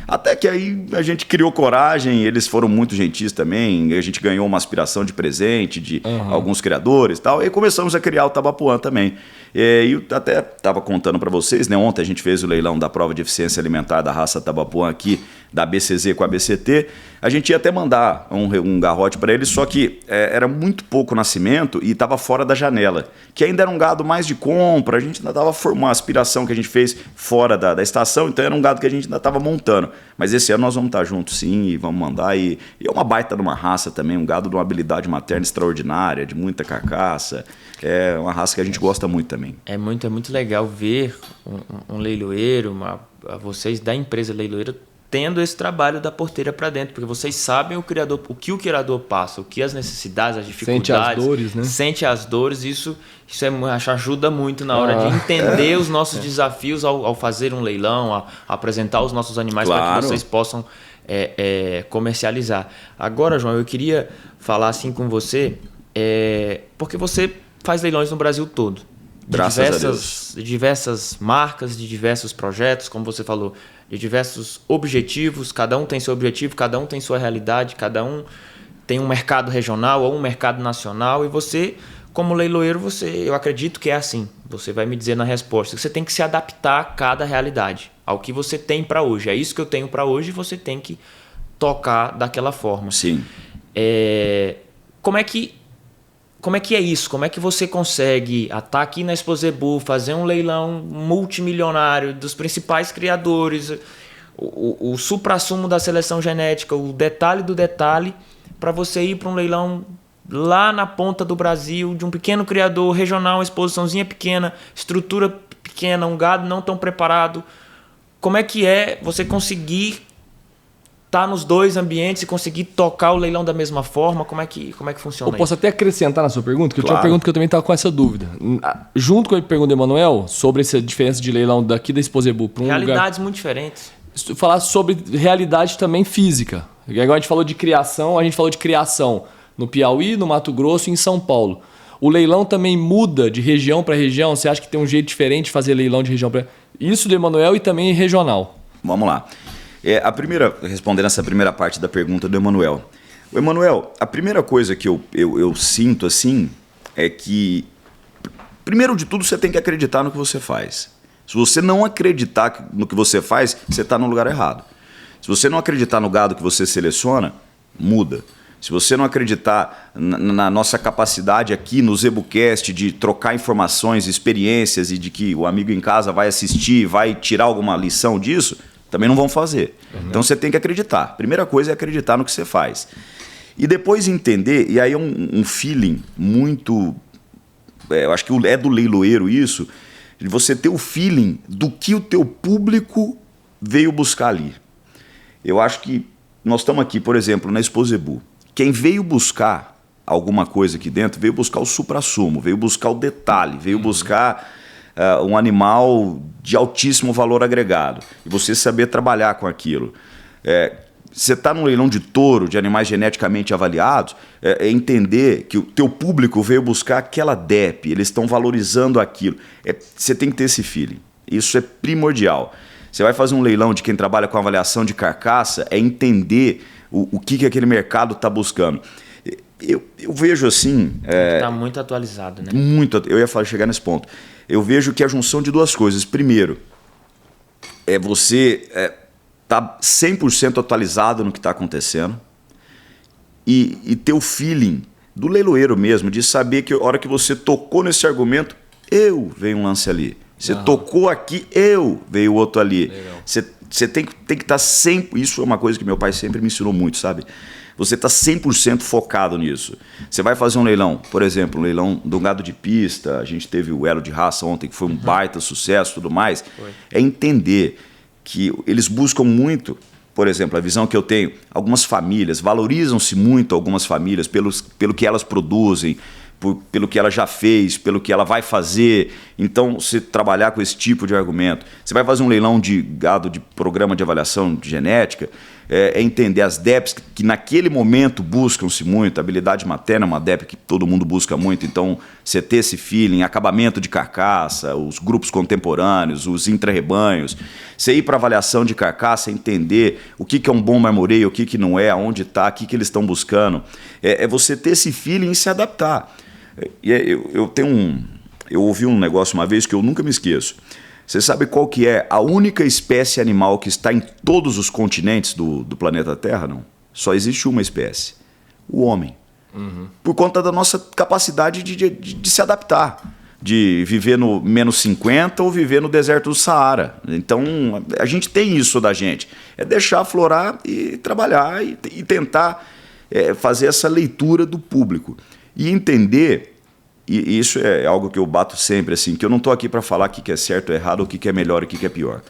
Até que aí a gente criou coragem, eles foram muito gentis também, a gente ganhou uma aspiração de presente de alguns criadores e tal, e começamos a criar o Tabapuã também. E eu até estava contando para vocês, né? Ontem a gente fez o leilão da prova de eficiência alimentar da raça Tabapuã aqui, da BCZ com a BCT. A gente ia até mandar um garrote para eles, só que era muito pouco nascimento e estava fora da janela, que ainda era um gado mais de compra, a gente ainda estava formando uma aspiração que a gente fez fora da estação, então era um gado que a gente ainda estava montando. Mas esse ano nós vamos estar juntos sim e vamos mandar. E é uma baita de uma raça também, um gado de uma habilidade materna extraordinária, de muita carcaça. É uma raça que a gente gosta muito também. É muito legal ver um leiloeiro, vocês da empresa leiloeira, tendo esse trabalho da porteira para dentro, porque vocês sabem o que o criador passa, o que as necessidades, as dificuldades, sente as dores, né? Sente as dores, isso ajuda muito na hora de entender os nossos desafios ao fazer um leilão, a apresentar os nossos animais para que vocês possam comercializar. Agora, João, eu queria falar assim com você, porque você faz leilões no Brasil todo. De diversas marcas, de diversos projetos, como você falou, de diversos objetivos, cada um tem seu objetivo, cada um tem sua realidade, cada um tem um mercado regional ou um mercado nacional, e você, como leiloeiro, eu acredito que é assim, você vai me dizer na resposta, você tem que se adaptar a cada realidade, ao que você tem para hoje. É isso que eu tenho para hoje e você tem que tocar daquela forma. Sim. Como é que é isso? Como é que você consegue estar aqui na Exposebu, fazer um leilão multimilionário dos principais criadores, o suprassumo da seleção genética, o detalhe do detalhe, para você ir para um leilão lá na ponta do Brasil, de um pequeno criador regional, uma exposiçãozinha pequena, estrutura pequena, um gado não tão preparado? Como é que você conseguir estar nos dois ambientes e conseguir tocar o leilão da mesma forma? Como é que funciona isso? Eu posso até acrescentar na sua pergunta, que eu tinha uma pergunta que eu também estava com essa dúvida. Junto com a pergunta do Emanuel, sobre essa diferença de leilão daqui da Exposebu para um realidades muito diferentes. Falar sobre realidade também física. Agora a gente falou de criação no Piauí, no Mato Grosso e em São Paulo. O leilão também muda de região para região? Você acha que tem um jeito diferente de fazer leilão de região para... Isso do Emanuel e também regional. Vamos lá. Respondendo essa primeira parte da pergunta do Emanuel. O Emanuel, a primeira coisa que eu sinto assim é que, primeiro de tudo, você tem que acreditar no que você faz. Se você não acreditar no que você faz, você está no lugar errado. Se você não acreditar no gado que você seleciona, muda. Se você não acreditar na nossa capacidade aqui no ZebuCast de trocar informações, experiências e de que o amigo em casa vai assistir, vai tirar alguma lição disso, também não vão fazer. Então você tem que acreditar. Primeira coisa é acreditar no que você faz. E depois entender, e aí é um feeling muito... eu acho que é do leiloeiro isso, de você ter o feeling do que o teu público veio buscar ali. Eu acho que nós estamos aqui, por exemplo, na Exposebu. Quem veio buscar alguma coisa aqui dentro, veio buscar o suprassumo, veio buscar o detalhe, veio buscar um animal de altíssimo valor agregado. E você saber trabalhar com aquilo. Você está num leilão de touro, de animais geneticamente avaliados, é entender que o teu público veio buscar aquela DEP, eles estão valorizando aquilo. Você tem que ter esse feeling. Isso é primordial. Você vai fazer um leilão de quem trabalha com avaliação de carcaça, é entender o que aquele mercado está buscando. Eu vejo assim... Está muito atualizado, né? Eu ia chegar nesse ponto. Eu vejo que é a junção de duas coisas. Primeiro, você tá 100% atualizado no que está acontecendo e ter o feeling do leiloeiro mesmo, de saber que a hora que você tocou nesse argumento, veio um lance ali. Você tocou aqui, veio outro ali. Você tem que estar sempre... Isso é uma coisa que meu pai sempre me ensinou muito, sabe? Você está 100% focado nisso. Você vai fazer um leilão, por exemplo, um leilão do gado de pista, a gente teve o Elo de Raça ontem, que foi um baita sucesso e tudo mais. É entender que eles buscam muito, por exemplo, a visão que eu tenho, algumas famílias, valorizam-se muito algumas famílias pelo que elas produzem, pelo que ela já fez, pelo que ela vai fazer. Então, se trabalhar com esse tipo de argumento, você vai fazer um leilão de gado de programa de avaliação de genética, é entender as DEPs que naquele momento buscam-se muito. A habilidade materna é uma DEP que todo mundo busca muito, então você ter esse feeling, acabamento de carcaça, os grupos contemporâneos, os intra-rebanhos, você ir para avaliação de carcaça, entender o que é um bom marmoreio, o que não é, aonde está, o que eles estão buscando. É você ter esse feeling e se adaptar. Eu ouvi um negócio uma vez que eu nunca me esqueço. Você sabe qual que é a única espécie animal que está em todos os continentes do planeta Terra? Não. Só existe uma espécie. O homem. Por conta da nossa capacidade de se adaptar. De viver no menos 50 ou viver no deserto do Saara. Então, a gente tem isso da gente. É deixar aflorar e trabalhar e tentar fazer essa leitura do público. E entender, e isso é algo que eu bato sempre, assim, que eu não estou aqui para falar o que é certo ou errado, o que é melhor e o que é pior.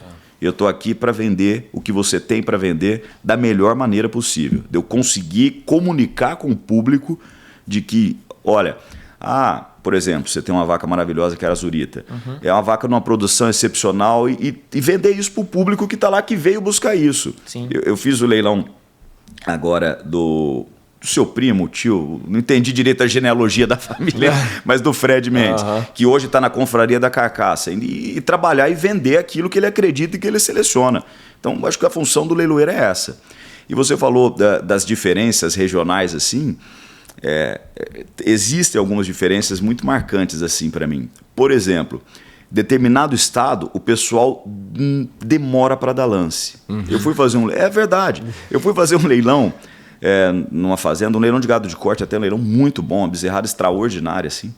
Eu estou aqui para vender o que você tem para vender da melhor maneira possível. De eu conseguir comunicar com o público de que, olha, por exemplo, você tem uma vaca maravilhosa que é a Zurita. É uma vaca numa produção excepcional e vender isso para o público que está lá, que veio buscar isso. Eu fiz o leilão agora do seu primo, tio, não entendi direito a genealogia da família, mas do Fred Mendes, que hoje está na confraria da carcaça, e trabalhar e vender aquilo que ele acredita e que ele seleciona. Então, acho que a função do leiloeiro é essa. E você falou das diferenças regionais, assim, existem algumas diferenças muito marcantes assim para mim. Por exemplo, determinado estado, o pessoal demora para dar lance. Eu fui fazer é verdade, eu fui fazer um leilão numa fazenda, um leilão de gado de corte, até um leilão muito bom, uma bezerrada extraordinária, assim.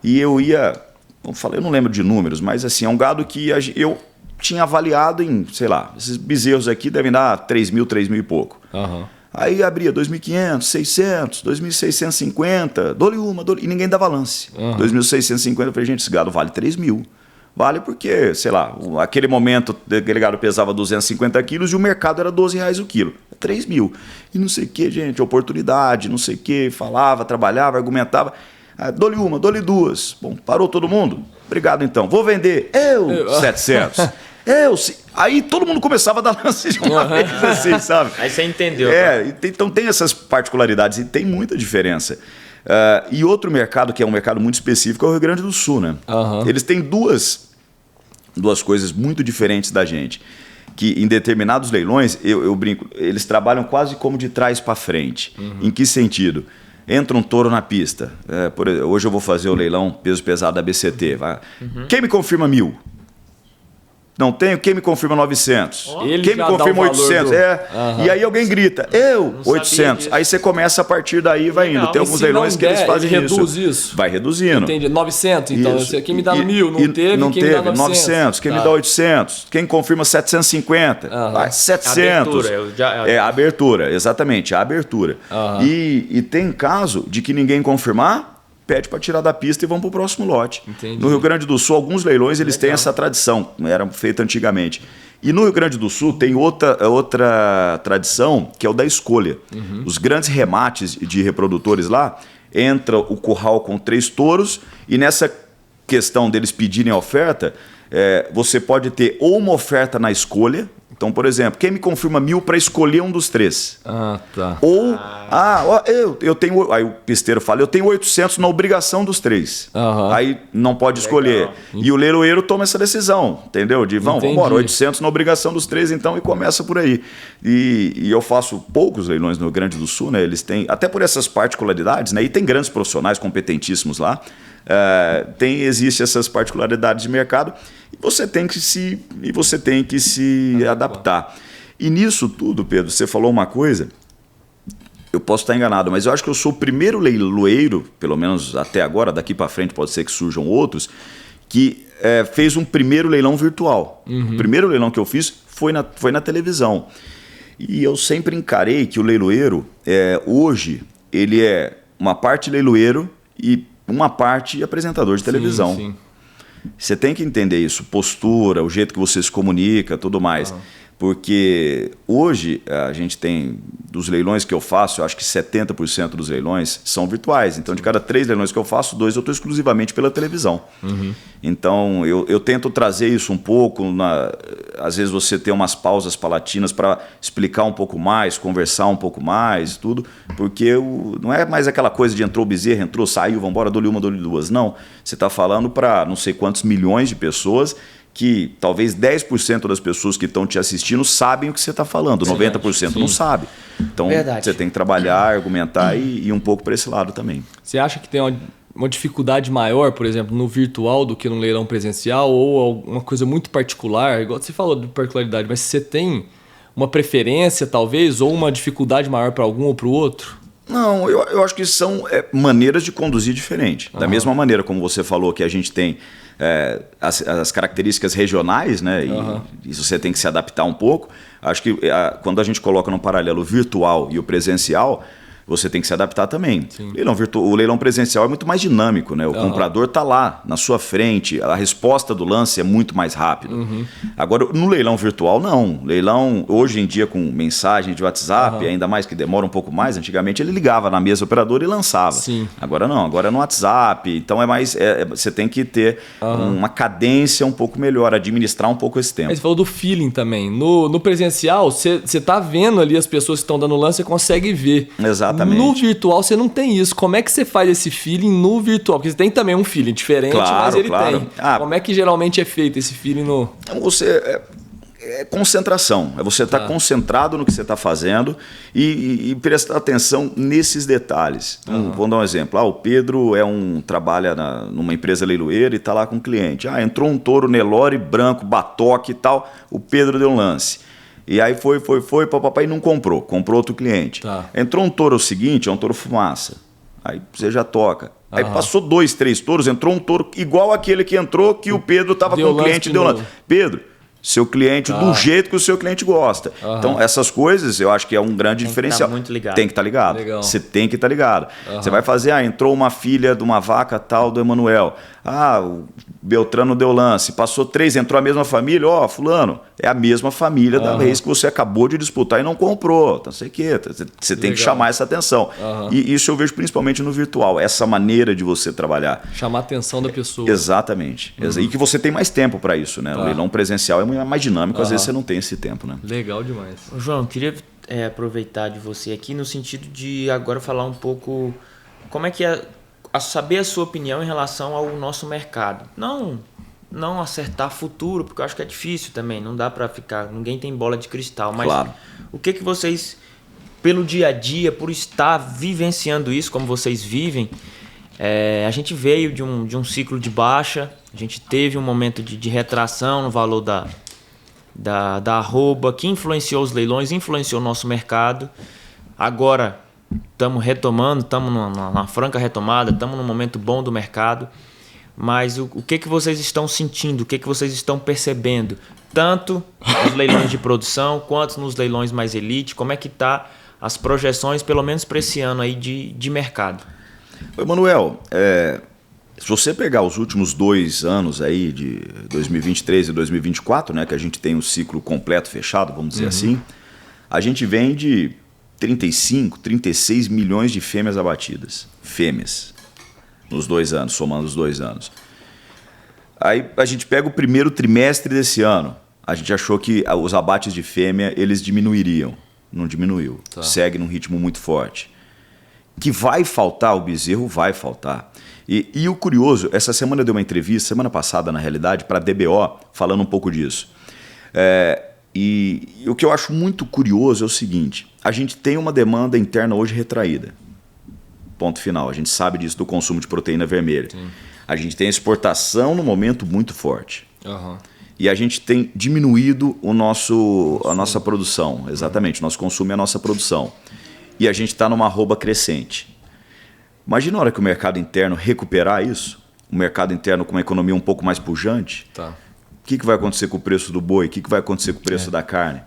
E eu eu não lembro de números, mas assim, é um gado que eu tinha avaliado em, sei lá, esses bezerros aqui devem dar 3 mil e pouco. Aí abria 2.500, 600, 2.650, dou-lhe uma, e ninguém dava lance. 2.650, eu falei, gente, esse gado vale 3 mil. Vale porque, sei lá, aquele momento aquele gado pesava 250 quilos e o mercado era R$12 o quilo. 3 mil. E não sei o que, gente, oportunidade, não sei o que, falava, trabalhava, argumentava. Dou-lhe uma, dou-lhe duas. Bom, parou todo mundo? Obrigado então. Vou vender. 700. Aí todo mundo começava a dar lance de uma vez, assim, sabe? Aí você entendeu. Então tem essas particularidades e tem muita diferença. E outro mercado, que é um mercado muito específico, é o Rio Grande do Sul, né? Eles têm duas coisas muito diferentes da gente. Que em determinados leilões, eu brinco, eles trabalham quase como de trás para frente. Em que sentido? Entra um touro na pista. Hoje eu vou fazer o leilão peso pesado da BCT. Quem me confirma 1.000? Não tenho, quem me confirma 900? Quem me confirma 800? E aí alguém grita, 800. Aí você começa a partir daí e vai indo. Tem alguns leilões que eles fazem ele reduz isso. Vai reduzindo. Entendi, 900, então. Isso. Quem me dá 1.000, não teve, quem me dá 900. Quem me dá 800? Quem confirma 750? 700. A abertura, exatamente, a abertura. E tem caso de que ninguém confirmar, pede para tirar da pista e vão para o próximo lote. Entendi. No Rio Grande do Sul, alguns leilões eles têm essa tradição, era feita antigamente. E no Rio Grande do Sul tem outra tradição, que é o da escolha. Os grandes remates de reprodutores lá, entra o curral com 3 touros e nessa questão deles pedirem a oferta, você pode ter ou uma oferta na escolha. Então, por exemplo, quem me confirma 1.000 para escolher um dos 3? Tá. Ou, eu tenho... Aí o pisteiro fala, eu tenho 800 na obrigação dos 3. Aí não pode escolher. E o leiloeiro toma essa decisão, entendeu? Vamos embora, 800 na obrigação dos 3, então, e começa por aí. E eu faço poucos leilões no Rio Grande do Sul, né? Eles têm, até por essas particularidades, né? E tem grandes profissionais competentíssimos lá. Existe essas particularidades de mercado e você tem que se adaptar. E nisso tudo, Pedro, você falou uma coisa, eu posso estar enganado, mas eu acho que eu sou o primeiro leiloeiro, pelo menos até agora, daqui para frente pode ser que surjam outros, que fez um primeiro leilão virtual. O primeiro leilão que eu fiz foi na televisão. E eu sempre encarei que o leiloeiro, hoje, ele é uma parte leiloeiro e uma parte apresentador de televisão. Sim. Você tem que entender isso, postura, o jeito que você se comunica, tudo mais. Porque hoje a gente tem, dos leilões que eu faço, eu acho que 70% dos leilões são virtuais. Então, de cada 3 leilões que eu faço, 2 eu estou exclusivamente pela televisão. Então, eu tento trazer isso um pouco. Às vezes você tem umas pausas palatinas para explicar um pouco mais, conversar um pouco mais, tudo. Porque não é mais aquela coisa de entrou o Bezerra, entrou, saiu, vamos embora, dou-lhe uma, dou-lhe duas. Não, você está falando para não sei quantos milhões de pessoas, que talvez 10% das pessoas que estão te assistindo sabem o que você está falando, 90% não sabe. Então, você tem que trabalhar, argumentar e ir um pouco para esse lado também. Você acha que tem uma dificuldade maior, por exemplo, no virtual do que no leilão presencial, ou alguma coisa muito particular? Igual você falou de particularidade, mas você tem uma preferência, talvez, ou uma dificuldade maior para algum ou para o outro? Não, eu acho que são maneiras de conduzir diferente. Da mesma maneira como você falou que a gente tem as características regionais, né? E isso você tem que se adaptar um pouco. Acho que quando a gente coloca no paralelo o virtual e o presencial, você tem que se adaptar também. O leilão presencial é muito mais dinâmico, né? O comprador está lá, na sua frente, a resposta do lance é muito mais rápida. Agora, no leilão virtual, não. Leilão, hoje em dia, com mensagem de WhatsApp, ainda mais que demora um pouco mais, antigamente ele ligava na mesa operadora e lançava. Agora não, agora é no WhatsApp. Então você tem que ter uma cadência um pouco melhor, administrar um pouco esse tempo. Aí você falou do feeling também. No presencial, você está vendo ali as pessoas que estão dando lance, você consegue ver. Exatamente. No virtual você não tem isso. Como é que você faz esse feeling no virtual? Porque você tem também um feeling diferente, mas ele tem. Como é que geralmente é feito esse feeling no... É concentração. É você estar concentrado no que você está fazendo e prestar atenção nesses detalhes. Então, vamos dar um exemplo. O Pedro trabalha numa empresa leiloeira e está lá com um cliente. Entrou um touro Nelore branco, batoque e tal. O Pedro deu um lance. E aí foi, papai não comprou. Comprou outro cliente. Entrou um touro seguinte, é um touro fumaça. Aí você já toca. Aí passou 2, 3 touros, entrou um touro igual aquele que entrou, que o Pedro estava com o cliente e deu lance. Pedro, seu cliente do jeito que o seu cliente gosta. Então, essas coisas eu acho que é um grande diferencial. Tem que estar ligado. Você tem que estar ligado. Você vai fazer, entrou uma filha de uma vaca tal do Emanuel. O Beltrano deu lance. Passou 3, entrou a mesma família. Fulano, é a mesma família da vez que você acabou de disputar e não comprou. Não sei o quê. Você tem que chamar essa atenção. E isso eu vejo principalmente no virtual. Essa maneira de você trabalhar. Chamar a atenção da pessoa. Exatamente. E que você tem mais tempo para isso, né? O leilão presencial é mais dinâmico, às vezes você não tem esse tempo, né? Legal demais. João, queria aproveitar de você aqui no sentido de agora falar um pouco como é que saber a sua opinião em relação ao nosso mercado. Não acertar futuro, porque eu acho que é difícil também, não dá para ficar, ninguém tem bola de cristal, mas o que vocês, pelo dia a dia, por estar vivenciando isso como vocês vivem, a gente veio de um ciclo de baixa, a gente teve um momento de retração no valor da arroba, que influenciou os leilões, influenciou o nosso mercado. Agora estamos retomando, estamos numa franca retomada, estamos num momento bom do mercado. Mas o que vocês estão sentindo, o que vocês estão percebendo, tanto nos leilões de produção quanto nos leilões mais elite, como é que está as projeções, pelo menos para esse ano aí de mercado? Emanuel, se você pegar os últimos 2 anos aí, de 2023 e 2024, né, que a gente tem um ciclo completo fechado, vamos dizer assim, a gente vem de 35, 36 milhões de fêmeas abatidas. Fêmeas. Nos 2 anos, somando os 2 anos. Aí a gente pega o primeiro trimestre desse ano. A gente achou que os abates de fêmea, eles diminuiriam. Não diminuiu. Segue num ritmo muito forte. Que vai faltar o bezerro, vai faltar. E o curioso, essa semana eu dei uma entrevista, semana passada na realidade, para a DBO, falando um pouco disso. E o que eu acho muito curioso é o seguinte, a gente tem uma demanda interna hoje retraída. Ponto final. A gente sabe disso do consumo de proteína vermelha. A gente tem a exportação no momento muito forte. E a gente tem diminuído a nossa produção. Exatamente, o nosso consumo é a nossa produção. E a gente está numa arroba crescente. Imagina a hora que o mercado interno recuperar isso, um mercado interno com uma economia um pouco mais pujante, Tá. o que vai acontecer com o preço do boi? O que vai acontecer com o preço da carne?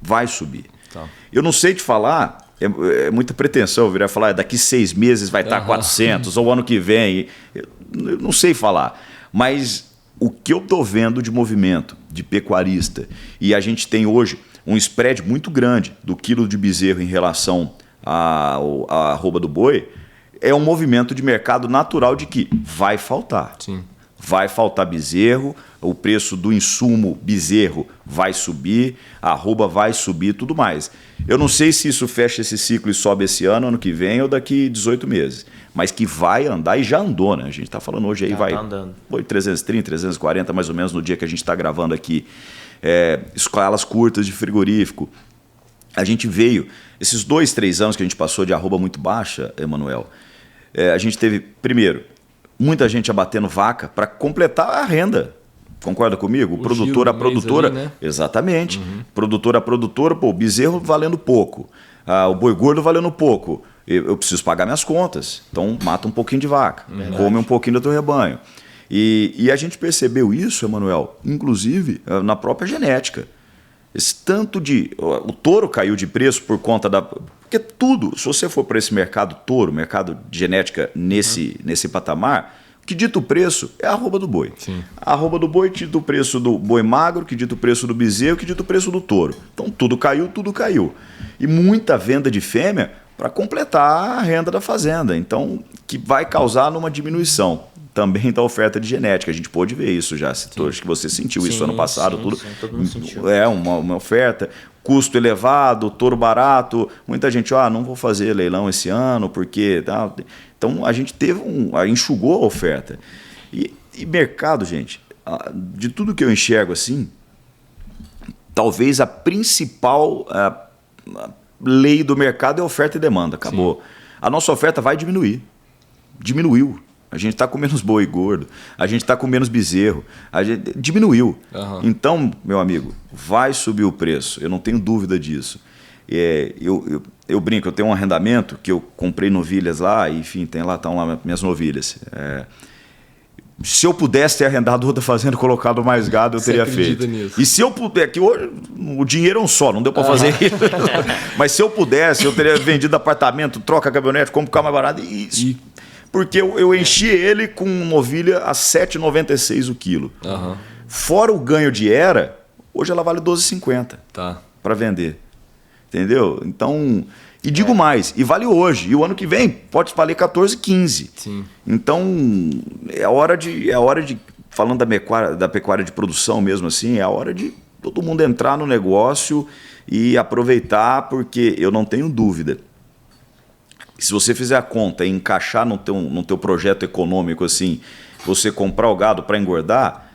Vai subir. Tá. Eu não sei te falar, é muita pretensão virar falar, daqui 6 meses vai estar 400, ou ano que vem. Eu não sei falar. Mas o que eu estou vendo de movimento de pecuarista, e a gente tem hoje um spread muito grande do quilo de bezerro em relação à arroba do boi, é um movimento de mercado natural de que vai faltar. Sim. Vai faltar bezerro, o preço do insumo bezerro vai subir, a arroba vai subir e tudo mais. Eu não sei se isso fecha esse ciclo e sobe esse ano que vem ou daqui 18 meses. Mas que vai andar e já andou, né? A gente está falando hoje aí, Já vai. tá andando. Foi 330, 340 mais ou menos no dia que a gente está gravando aqui. Escalas curtas de frigorífico. A gente veio, esses 2, 3 anos que a gente passou de arroba muito baixa, Emanuel, a gente teve, primeiro, muita gente abatendo vaca para completar a renda. Concorda comigo? O produtor, a produtora. Ali, né? Exatamente. Produtor a produtora, pô, o bezerro valendo pouco. O boi gordo valendo pouco. Eu preciso pagar minhas contas. Então, mata um pouquinho de vaca. Come um pouquinho do teu rebanho. E a gente percebeu isso, Emanuel, inclusive na própria genética. Esse tanto de... O touro caiu de preço por conta da... Porque tudo, se você for para esse mercado touro, mercado de genética nesse patamar, o que dita o preço é a arroba do boi. Sim. A arroba do boi que dita o preço do boi magro, que dita o preço do bezerro, que dita o preço do touro. Então tudo caiu, tudo caiu. E muita venda de fêmea para completar a renda da fazenda. Então, que vai causar numa diminuição também da oferta de genética. A gente pôde ver isso já. Acho que você sentiu isso ano passado. Tudo. Sim, todo mundo sentiu. Uma oferta, custo elevado, touro barato. Muita gente, não vou fazer leilão esse ano, porque... Então, a gente enxugou a oferta. E mercado, gente, de tudo que eu enxergo assim, talvez a principal lei do mercado é oferta e demanda. Acabou. Sim. A nossa oferta vai diminuir. Diminuiu. A gente está com menos boi gordo, a gente está com menos bezerro, diminuiu. Então, meu amigo, vai subir o preço, eu não tenho dúvida disso. Eu brinco, eu tenho um arrendamento que eu comprei novilhas lá, e, enfim, estão lá minhas novilhas. Se eu pudesse ter arrendado outra fazenda, colocado mais gado, eu teria feito. Nisso. E se eu puder, que hoje o dinheiro é um só, não deu para fazer isso. Mas se eu pudesse, eu teria vendido apartamento, troca a caminhonete, compro um carro mais barato e porque eu enchi ele com novilha a R$ 7,96 o quilo. Fora o ganho de era, hoje ela vale R$ 12,50 para vender. Entendeu? Então, e digo mais, e vale hoje. E o ano que vem pode valer 14,15. Sim. Então, é hora de falando da pecuária de produção mesmo assim, é a hora de todo mundo entrar no negócio e aproveitar, porque eu não tenho dúvida. Se você fizer a conta e encaixar no teu projeto econômico assim, você comprar o gado para engordar,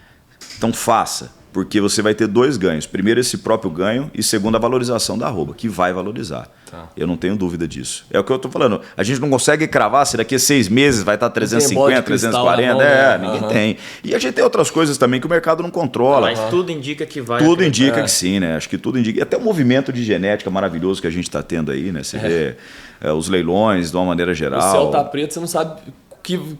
então faça, porque você vai ter 2 ganhos. Primeiro, esse próprio ganho, e segundo, a valorização da arroba, que vai valorizar. Eu não tenho dúvida disso. É o que eu estou falando. A gente não consegue cravar se daqui a 6 meses vai estar 350, 340. Ninguém tem. E a gente tem outras coisas também que o mercado não controla. Mas tudo indica que vai. Tudo indica que sim, né? Acho que tudo indica. E até o movimento de genética maravilhoso que a gente está tendo aí, né? Você vê os leilões de uma maneira geral. O céu tá preto, você não sabe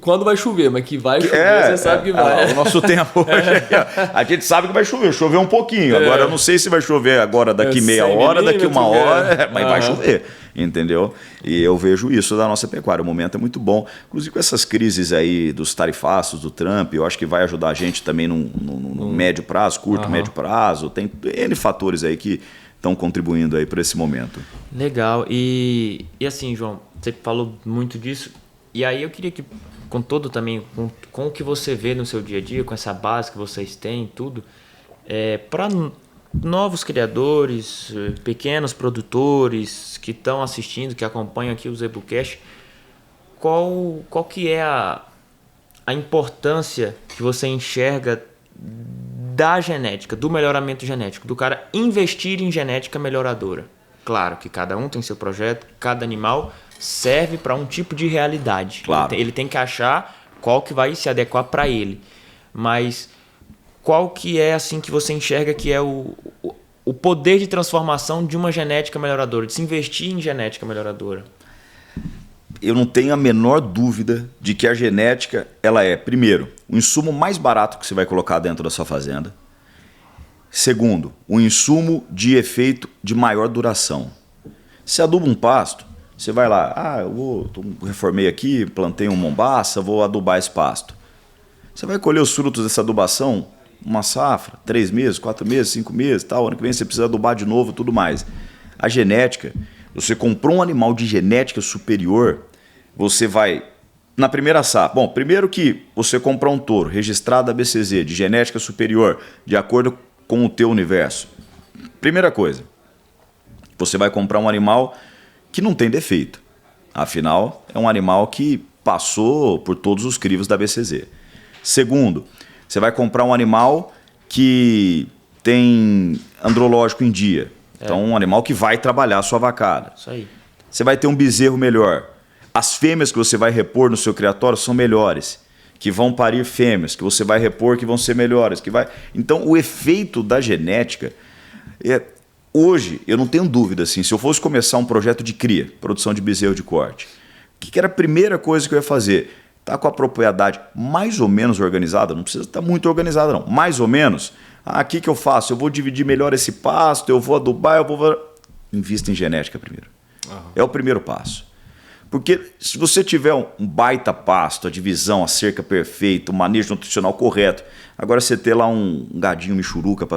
quando vai chover, mas que vai chover, você sabe que vai. O nosso tempo hoje, a gente sabe que vai chover. Choveu um pouquinho. Agora, eu não sei se vai chover agora daqui meia hora, daqui 1 hora, mas vai chover. Entendeu? E eu vejo isso da nossa pecuária. O momento é muito bom. Inclusive com essas crises aí dos tarifaços, do Trump, eu acho que vai ajudar a gente também no médio prazo, curto, médio prazo. Tem N fatores aí que estão contribuindo aí para esse momento. Legal. E assim, João, você falou muito disso. E aí eu queria que, com todo também, com o que você vê no seu dia a dia, com essa base que vocês têm, tudo, para novos criadores, pequenos produtores que estão assistindo, que acompanham aqui o ZebuCast, qual que é a importância que você enxerga da genética, do melhoramento genético, do cara investir em genética melhoradora? Claro que cada um tem seu projeto, cada animal serve para um tipo de realidade. Claro. Ele tem que achar qual que vai se adequar para ele. Mas qual que é assim que você enxerga que é o poder de transformação de uma genética melhoradora, de se investir em genética melhoradora? eu não tenho a menor dúvida de que a genética, ela é, primeiro, o insumo mais barato que você vai colocar dentro da sua fazenda. Segundo, o insumo de efeito de maior duração. Se aduba um pasto, você vai lá, eu reformei aqui, plantei um mombaça, vou adubar esse pasto. Você vai colher os frutos dessa adubação, uma safra, 3 meses, 4 meses, 5 meses, tal. Ano que vem você precisa adubar de novo, tudo mais. A genética, você comprou um animal de genética superior, você vai, na primeira safra, bom, primeiro que você comprou um touro registrado da BCZ, de genética superior, de acordo com o teu universo. Primeira coisa, você vai comprar um animal que não tem defeito. Afinal, é um animal que passou por todos os crivos da BCZ. Segundo, você vai comprar um animal que tem andrológico em dia. Então, um animal que vai trabalhar a sua vacada. Isso aí. Você vai ter um bezerro melhor. As fêmeas que você vai repor no seu criatório são melhores, que vão parir fêmeas, que você vai repor, que vão ser melhores. Então, o efeito da genética... Hoje, eu não tenho dúvida, assim, se eu fosse começar um projeto de cria, produção de bezerro de corte, o que era a primeira coisa que eu ia fazer? Tá com a propriedade mais ou menos organizada, não precisa estar muito organizada não, mais ou menos. O que eu faço? Eu vou dividir melhor esse pasto, eu vou adubar, invista em genética primeiro. É o primeiro passo. Porque se você tiver um baita pasto, a divisão, a cerca perfeita, o manejo nutricional correto, agora você ter lá um gadinho michuruca,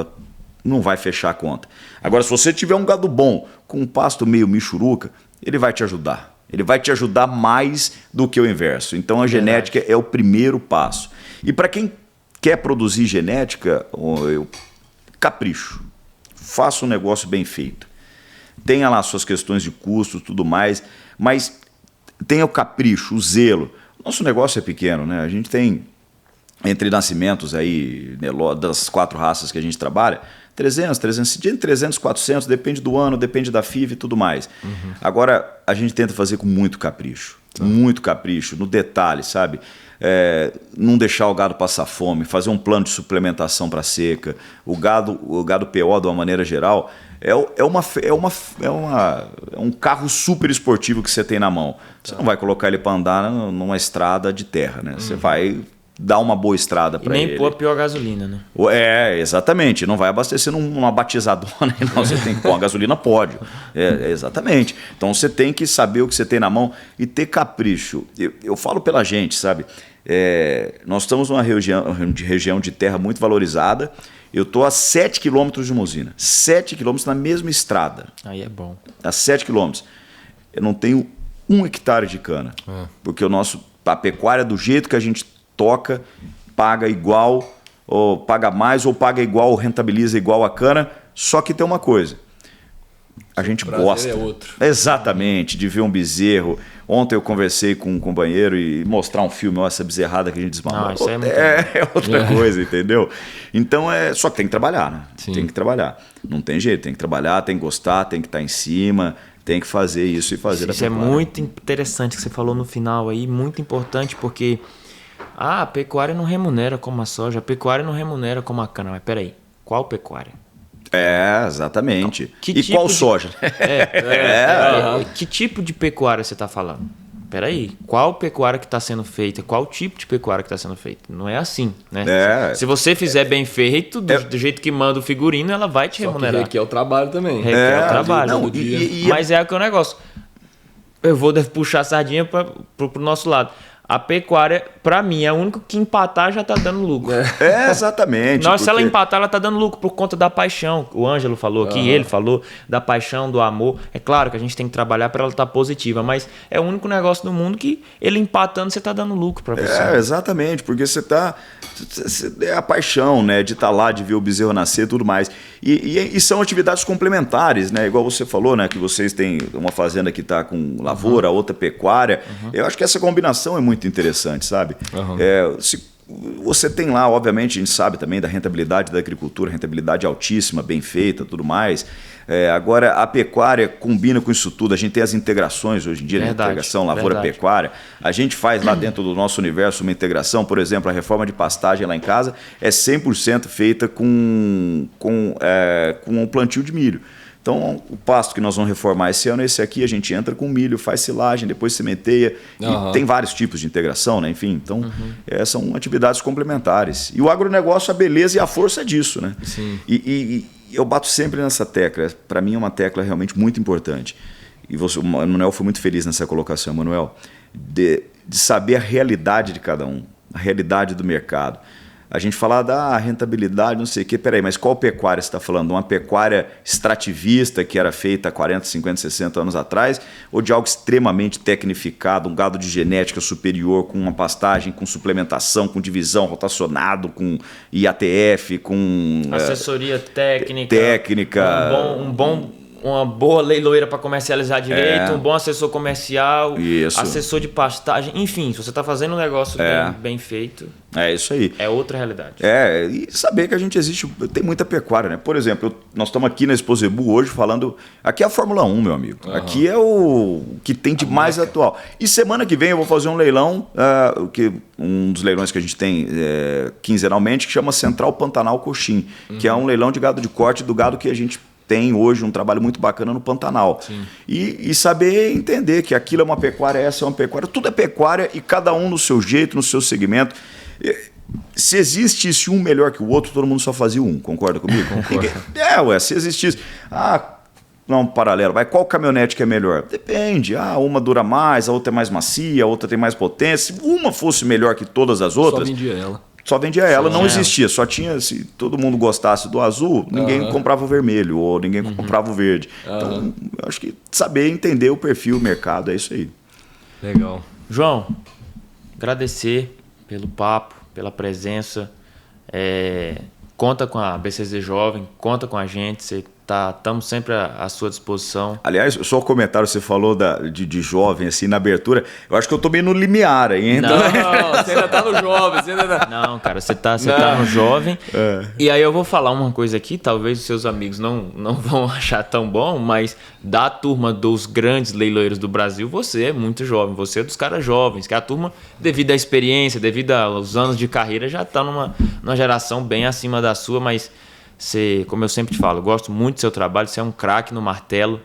não vai fechar a conta. Agora, se você tiver um gado bom, com um pasto meio michuruca, ele vai te ajudar. Ele vai te ajudar mais do que o inverso. Então, a genética é o primeiro passo. E para quem quer produzir genética, capricho. Faça um negócio bem feito. Tenha lá suas questões de custo e tudo mais, mas tenha o capricho, o zelo. Nosso negócio é pequeno, né? A gente tem, entre nascimentos aí, das 4 raças que a gente trabalha, 300, 400, depende do ano, depende da FIV e tudo mais. Agora, a gente tenta fazer com muito capricho. Muito capricho, no detalhe, sabe? Não deixar o gado passar fome, fazer um plano de suplementação para seca. O gado PO, de uma maneira geral, é um carro super esportivo que você tem na mão. Você não vai colocar ele para andar numa estrada de terra, né? Você vai dar uma boa estrada para ele. E nem pôr a pior gasolina, né? Exatamente. Não vai abastecer numa batizadona. Não, você tem que pôr uma gasolina, pode. Exatamente. Então você tem que saber o que você tem na mão e ter capricho. Eu falo pela gente, sabe? Nós estamos numa região de terra muito valorizada. Eu estou a 7 quilômetros de uma usina. 7 quilômetros na mesma estrada. Aí é bom. A 7 quilômetros. Eu não tenho 1 hectare de cana. Porque a pecuária, do jeito que a gente toca, paga igual, ou paga mais, ou paga igual, ou rentabiliza igual a cana. Só que tem uma coisa. A gente gosta. É outro. Exatamente, de ver um bezerro. Ontem eu conversei com um companheiro e mostrar um filme, essa bezerrada que a gente desmamou. Isso é outra coisa, entendeu? Então, só que tem que trabalhar, né? Sim. Tem que trabalhar. Não tem jeito, tem que trabalhar, tem que gostar, tem que estar em cima, tem que fazer isso e fazer Isso é muito interessante que você falou no final aí, muito importante, porque a pecuária não remunera como a soja, a pecuária não remunera como a cana. Mas peraí, qual pecuária? Exatamente. Então, e qual soja? Que tipo de pecuária você está falando? Peraí, qual pecuária que está sendo feita? Qual tipo de pecuária que está sendo feita? Não é assim, né? Se você fizer bem feito, do jeito que manda o figurino, ela vai te remunerar. Que requer o trabalho também. Requer o trabalho. Não, Mas é aquele negócio. Eu vou puxar a sardinha pro nosso lado. A pecuária, para mim, é o único que empatar já tá dando lucro. Exatamente. Se ela empatar, ela tá dando lucro por conta da paixão. O Ângelo falou aqui, ele falou da paixão, do amor. É claro que a gente tem que trabalhar para ela estar positiva, mas é o único negócio do mundo que ele empatando, você tá dando lucro para você. Exatamente, porque você tá... É a paixão, né? De estar lá, de ver o bezerro nascer e tudo mais. E são atividades complementares, né? Igual você falou, né? Que vocês têm uma fazenda que está com lavoura, outra pecuária. Eu acho que essa combinação é muito interessante, sabe? Se você tem lá, obviamente, a gente sabe também da rentabilidade da agricultura, rentabilidade altíssima, bem feita, tudo mais. Agora, a pecuária combina com isso tudo. A gente tem as integrações hoje em dia, verdade, né? Integração lavoura-pecuária. A gente faz lá dentro do nosso universo uma integração, por exemplo, a reforma de pastagem lá em casa é 100% feita com um plantio de milho. Então, o pasto que nós vamos reformar esse ano, esse aqui, a gente entra com milho, faz silagem, depois sementeia. E tem vários tipos de integração, né? Enfim, então, são atividades complementares. E o agronegócio, a beleza e a força é disso, né? Sim. E eu bato sempre nessa tecla. Para mim é uma tecla realmente muito importante. E o Manuel foi muito feliz nessa colocação, Manuel, de saber a realidade de cada um, a realidade do mercado. A gente fala da rentabilidade, não sei o quê. Peraí, mas qual pecuária você está falando? Uma pecuária extrativista que era feita há 40, 50, 60 anos atrás? Ou de algo extremamente tecnificado, um gado de genética superior, com uma pastagem, com suplementação, com divisão, rotacionado, com IATF, com... assessoria técnica. Uma boa leiloeira para comercializar direito, um bom assessor comercial, assessor de pastagem, enfim, se você está fazendo um negócio bem feito, é isso aí. É outra realidade. E saber que a gente existe, tem muita pecuária, né? Por exemplo, nós estamos aqui na Exposebu hoje falando, aqui é a Fórmula 1, meu amigo, aqui é o que tem de mais atual. E semana que vem eu vou fazer um leilão, um dos leilões que a gente tem quinzenalmente, que chama Central Pantanal Coxim, que é um leilão de gado de corte do gado que a gente tem hoje um trabalho muito bacana no Pantanal. E saber entender que aquilo é uma pecuária, essa é uma pecuária, tudo é pecuária e cada um no seu jeito, no seu segmento. Se existisse um melhor que o outro, todo mundo só fazia um, concorda comigo? Se existisse... não, paralelo, qual caminhonete que é melhor? Depende, uma dura mais, a outra é mais macia, a outra tem mais potência. Se uma fosse melhor que todas as outras... Só vendia ela, não existia, só tinha, se todo mundo gostasse do azul, ninguém comprava o vermelho, ou ninguém comprava o verde. Então, eu acho que saber entender o perfil, o mercado, é isso aí. Legal. João, agradecer pelo papo, pela presença, conta com a BCZ Jovem, conta com a gente, estamos sempre à sua disposição. Aliás, só o comentário que você falou de jovem, assim, na abertura, eu acho que eu tô meio no limiar ainda. Não, você ainda tá no jovem. Não, cara, você tá no jovem. E aí eu vou falar uma coisa aqui, talvez os seus amigos não vão achar tão bom, mas da turma dos grandes leiloeiros do Brasil, você é muito jovem, você é dos caras jovens, que a turma, devido à experiência, devido aos anos de carreira, já tá numa geração bem acima da sua, mas... Você, como eu sempre te falo, eu gosto muito do seu trabalho, você é um craque no martelo,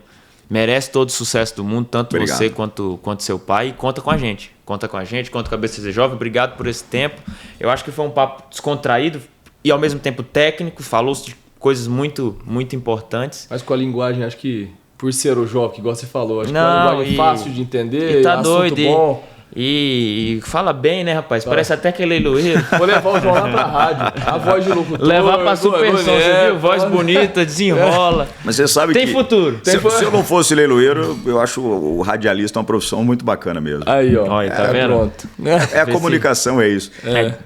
merece todo o sucesso do mundo, tanto Obrigado. Você quanto seu pai, e conta com a gente, conta com a BCZ Jovem, obrigado por esse tempo. Eu acho que foi um papo descontraído e ao mesmo tempo técnico, falou de coisas muito, muito importantes. Mas com a linguagem, acho que por ser o jovem, que igual você falou, acho que é uma linguagem fácil de entender, e tá doido, bom. E fala bem, né, rapaz? Parece até que é leiloeiro. Vou levar o João lá pra rádio. A voz de locutor. Levar pra Supersom, você viu? Voz bonita, desenrola. Mas você sabe tem futuro. Se eu não fosse leiloeiro, eu acho o radialista uma profissão muito bacana mesmo. Aí, ó. Olha, tá vendo? Pronto. A comunicação, é isso.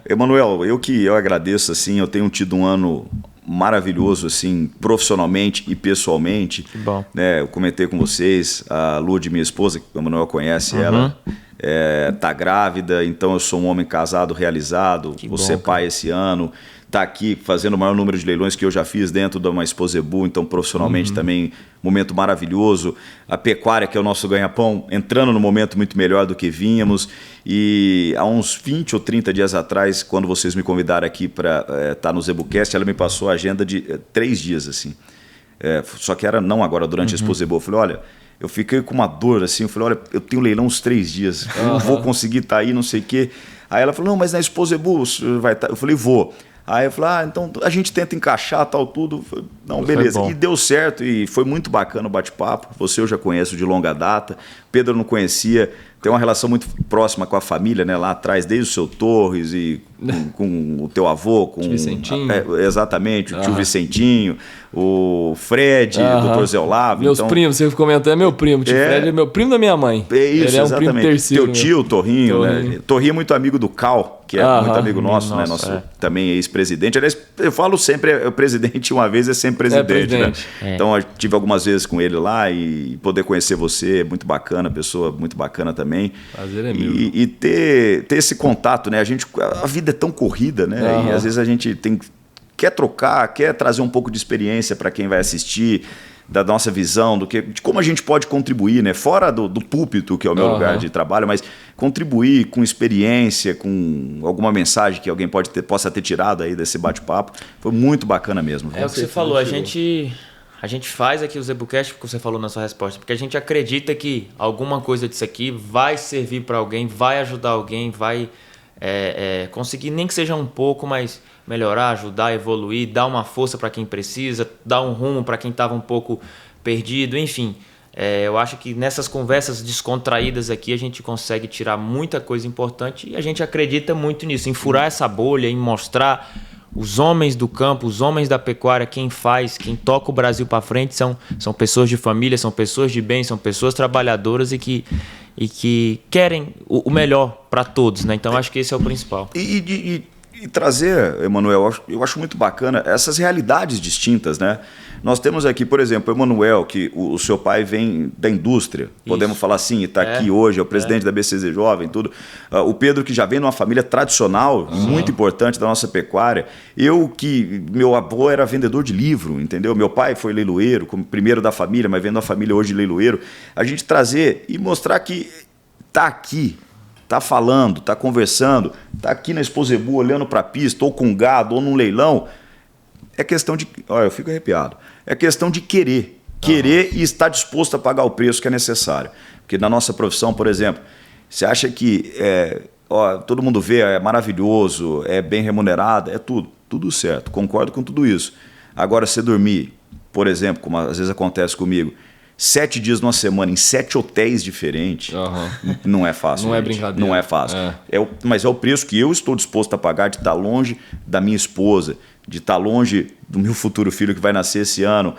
Emanuel, eu agradeço, assim, eu tenho tido um ano maravilhoso, assim, profissionalmente e pessoalmente. Que bom. Eu comentei com vocês, a Lud, minha esposa, que o Emanuel conhece, ela tá grávida, então eu sou um homem casado, realizado, vou ser pai esse ano, tá aqui fazendo o maior número de leilões que eu já fiz dentro de uma Exposebu, então profissionalmente também, momento maravilhoso. A pecuária, que é o nosso ganha-pão, entrando num momento muito melhor do que vínhamos. E há uns 20 ou 30 dias atrás, quando vocês me convidaram aqui para estar no Zebucast, ela me passou a agenda de 3 dias, assim. Só que era não agora, durante a Exposebu. Eu falei, olha, eu fiquei com uma dor, assim, eu falei, olha, eu tenho leilão uns 3 dias, eu não vou conseguir estar aí, não sei o quê. Aí ela falou, não, mas na Exposebu vai estar. Eu falei, vou. Aí eu falei, então a gente tenta encaixar tal tudo. Não, beleza. E deu certo e foi muito bacana o bate-papo. Você eu já conheço de longa data. Pedro eu não conhecia. Tem uma relação muito próxima com a família, né? Lá atrás, desde o seu Torres e com o teu avô, com tio Vicentinho. Exatamente, o tio Vicentinho, o Fred, o Dr. Zé Olavo. Meus primos, você comentou, é meu primo. O tio Fred é meu primo da minha mãe. É isso, ele é um exatamente. primo terceiro. Teu tio, Torrinho, né? Torrinho é muito amigo do Cal, que é muito amigo nosso, né? Nosso também ex-presidente. Aliás, eu falo sempre, o presidente uma vez é sempre presidente, né? Então, eu tive algumas vezes com ele lá e poder conhecer você é muito bacana, pessoa muito bacana também. Prazer é meu. E ter esse contato, né? A vida é tão corrida, né? E às vezes a gente quer trocar, quer trazer um pouco de experiência para quem vai assistir, da nossa visão, de como a gente pode contribuir, né? Fora do púlpito, que é o meu lugar de trabalho, mas contribuir com experiência, com alguma mensagem que alguém possa ter tirado aí desse bate-papo. Foi muito bacana mesmo. É o que você falou, a gente A gente faz aqui o Zebucast, porque você falou na sua resposta, porque a gente acredita que alguma coisa disso aqui vai servir para alguém, vai ajudar alguém, vai conseguir, nem que seja um pouco, mas melhorar, ajudar, evoluir, dar uma força para quem precisa, dar um rumo para quem estava um pouco perdido, enfim. Eu acho que nessas conversas descontraídas aqui a gente consegue tirar muita coisa importante e a gente acredita muito nisso, em furar essa bolha, em mostrar os homens do campo, os homens da pecuária, quem faz, quem toca o Brasil para frente são pessoas de família, são pessoas de bem, são pessoas trabalhadoras e que querem o melhor para todos, né? Então acho que esse é o principal. E trazer, Emanuel, eu acho muito bacana essas realidades distintas, né? Nós temos aqui, por exemplo, o Emanuel, que o seu pai vem da indústria, podemos falar assim, está aqui hoje, é o presidente da BCZ Jovem, tudo. O Pedro, que já vem de uma família tradicional, muito importante da nossa pecuária. Meu avô era vendedor de livro, entendeu? Meu pai foi leiloeiro, como primeiro da família, mas vendo a família hoje leiloeiro. A gente trazer e mostrar que está aqui, está falando, está conversando, está aqui na Exposebu olhando para a pista, ou com gado, ou num leilão, é questão de... Olha, eu fico arrepiado. É questão de querer e estar disposto a pagar o preço que é necessário. Porque na nossa profissão, por exemplo, você acha que todo mundo vê, é maravilhoso, é bem remunerado, é tudo certo, concordo com tudo isso. Agora, você dormir, por exemplo, como às vezes acontece comigo, 7 dias numa semana em 7 hotéis diferentes, não é fácil. Não gente. é brincadeira. Não é fácil. Mas é o preço que eu estou disposto a pagar de estar longe da minha esposa, de estar longe do meu futuro filho que vai nascer esse ano,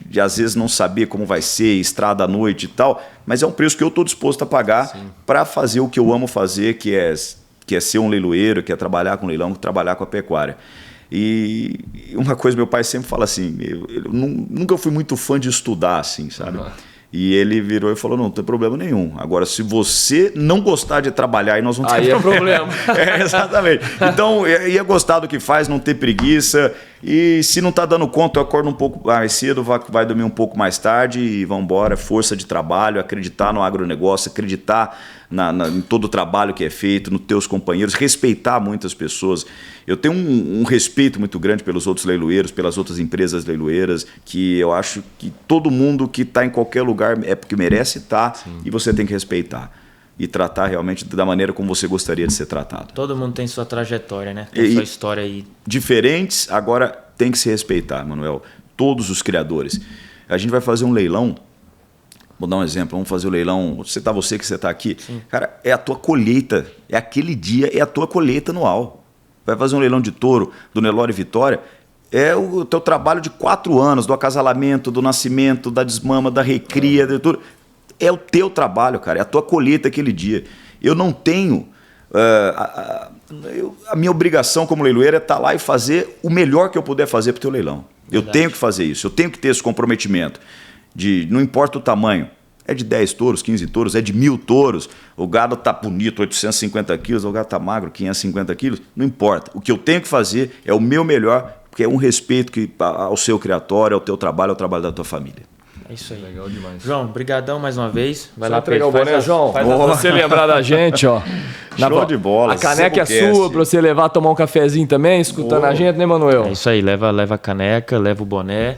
de às vezes não saber como vai ser, estrada à noite e tal, mas é um preço que eu estou disposto a pagar para fazer o que eu amo fazer, que é ser um leiloeiro, que é trabalhar com leilão, trabalhar com a pecuária. E uma coisa, meu pai sempre fala assim, eu nunca fui muito fã de estudar, assim, sabe? E ele virou e falou, não tem problema nenhum. Agora, se você não gostar de trabalhar, aí nós vamos ter aí problema. Exatamente. Então, ia gostar do que faz, não ter preguiça. E se não está dando conta, eu acordo um pouco mais cedo, vai dormir um pouco mais tarde e vamos embora. Força de trabalho, acreditar no agronegócio, acreditar em todo o trabalho que é feito, nos teus companheiros, respeitar muitas pessoas. Eu tenho um respeito muito grande pelos outros leiloeiros, pelas outras empresas leiloeiras, que eu acho que todo mundo que está em qualquer lugar é porque merece estar e você tem que respeitar. E tratar realmente da maneira como você gostaria de ser tratado. Todo mundo tem sua trajetória, né? Tem sua história aí. Diferentes, agora tem que se respeitar, Manuel. Todos os criadores. A gente vai fazer um leilão. Vou dar um exemplo. Vamos fazer o leilão. Você que está aqui. Sim. Cara, é a tua colheita. É aquele dia, é a tua colheita anual. Vai fazer um leilão de touro do Nelore Vitória. É o teu trabalho de 4 anos, do acasalamento, do nascimento, da desmama, da recria, de tudo. É o teu trabalho, cara, é a tua colheita aquele dia. Eu não tenho... a minha obrigação como leiloeiro é estar lá e fazer o melhor que eu puder fazer para o teu leilão. Verdade. Eu tenho que fazer isso, eu tenho que ter esse comprometimento. Não importa o tamanho, é de 10 touros, 15 touros, é de 1.000 touros, o gado está bonito, 850 quilos, o gado está magro, 550 quilos, não importa. O que eu tenho que fazer é o meu melhor, porque é um respeito ao seu criatório, ao teu trabalho, ao trabalho da tua família. É isso aí. Legal demais. João, brigadão mais uma vez. Vai só lá entregar o boné, João. Pra você lembrar da gente, ó. Show de bola. A caneca é sua pra você levar, tomar um cafezinho também, escutando a gente, né, Manuel? É isso aí, leva a caneca, leva o boné.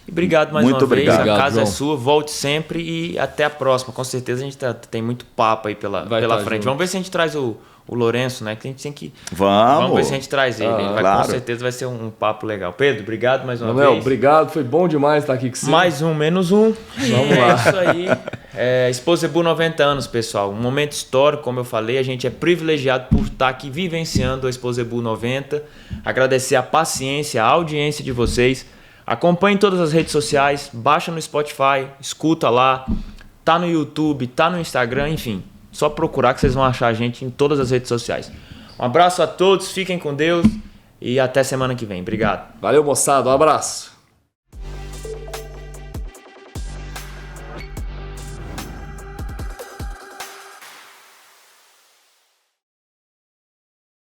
E obrigado mais uma vez. A casa é sua, volte sempre e até a próxima. Com certeza a gente tem muito papo aí pela frente. Junto. Vamos ver se a gente traz o Lourenço, né? Que a gente tem que... Vamos ver se a gente traz ele. Com certeza vai ser um papo legal. Pedro, obrigado mais uma vez. Manuel, obrigado. Foi bom demais estar aqui com você. Mais um, menos um. Vamos lá. É isso aí. Exposebu 90 anos, pessoal. Um momento histórico, como eu falei. A gente é privilegiado por estar aqui vivenciando a Exposebu 90. Agradecer a paciência, a audiência de vocês. Acompanhe todas as redes sociais. Baixa no Spotify, escuta lá. Tá no YouTube, tá no Instagram, enfim. Só procurar que vocês vão achar a gente em todas as redes sociais. Um abraço a todos, fiquem com Deus e até semana que vem. Obrigado. Valeu, moçada. Um abraço.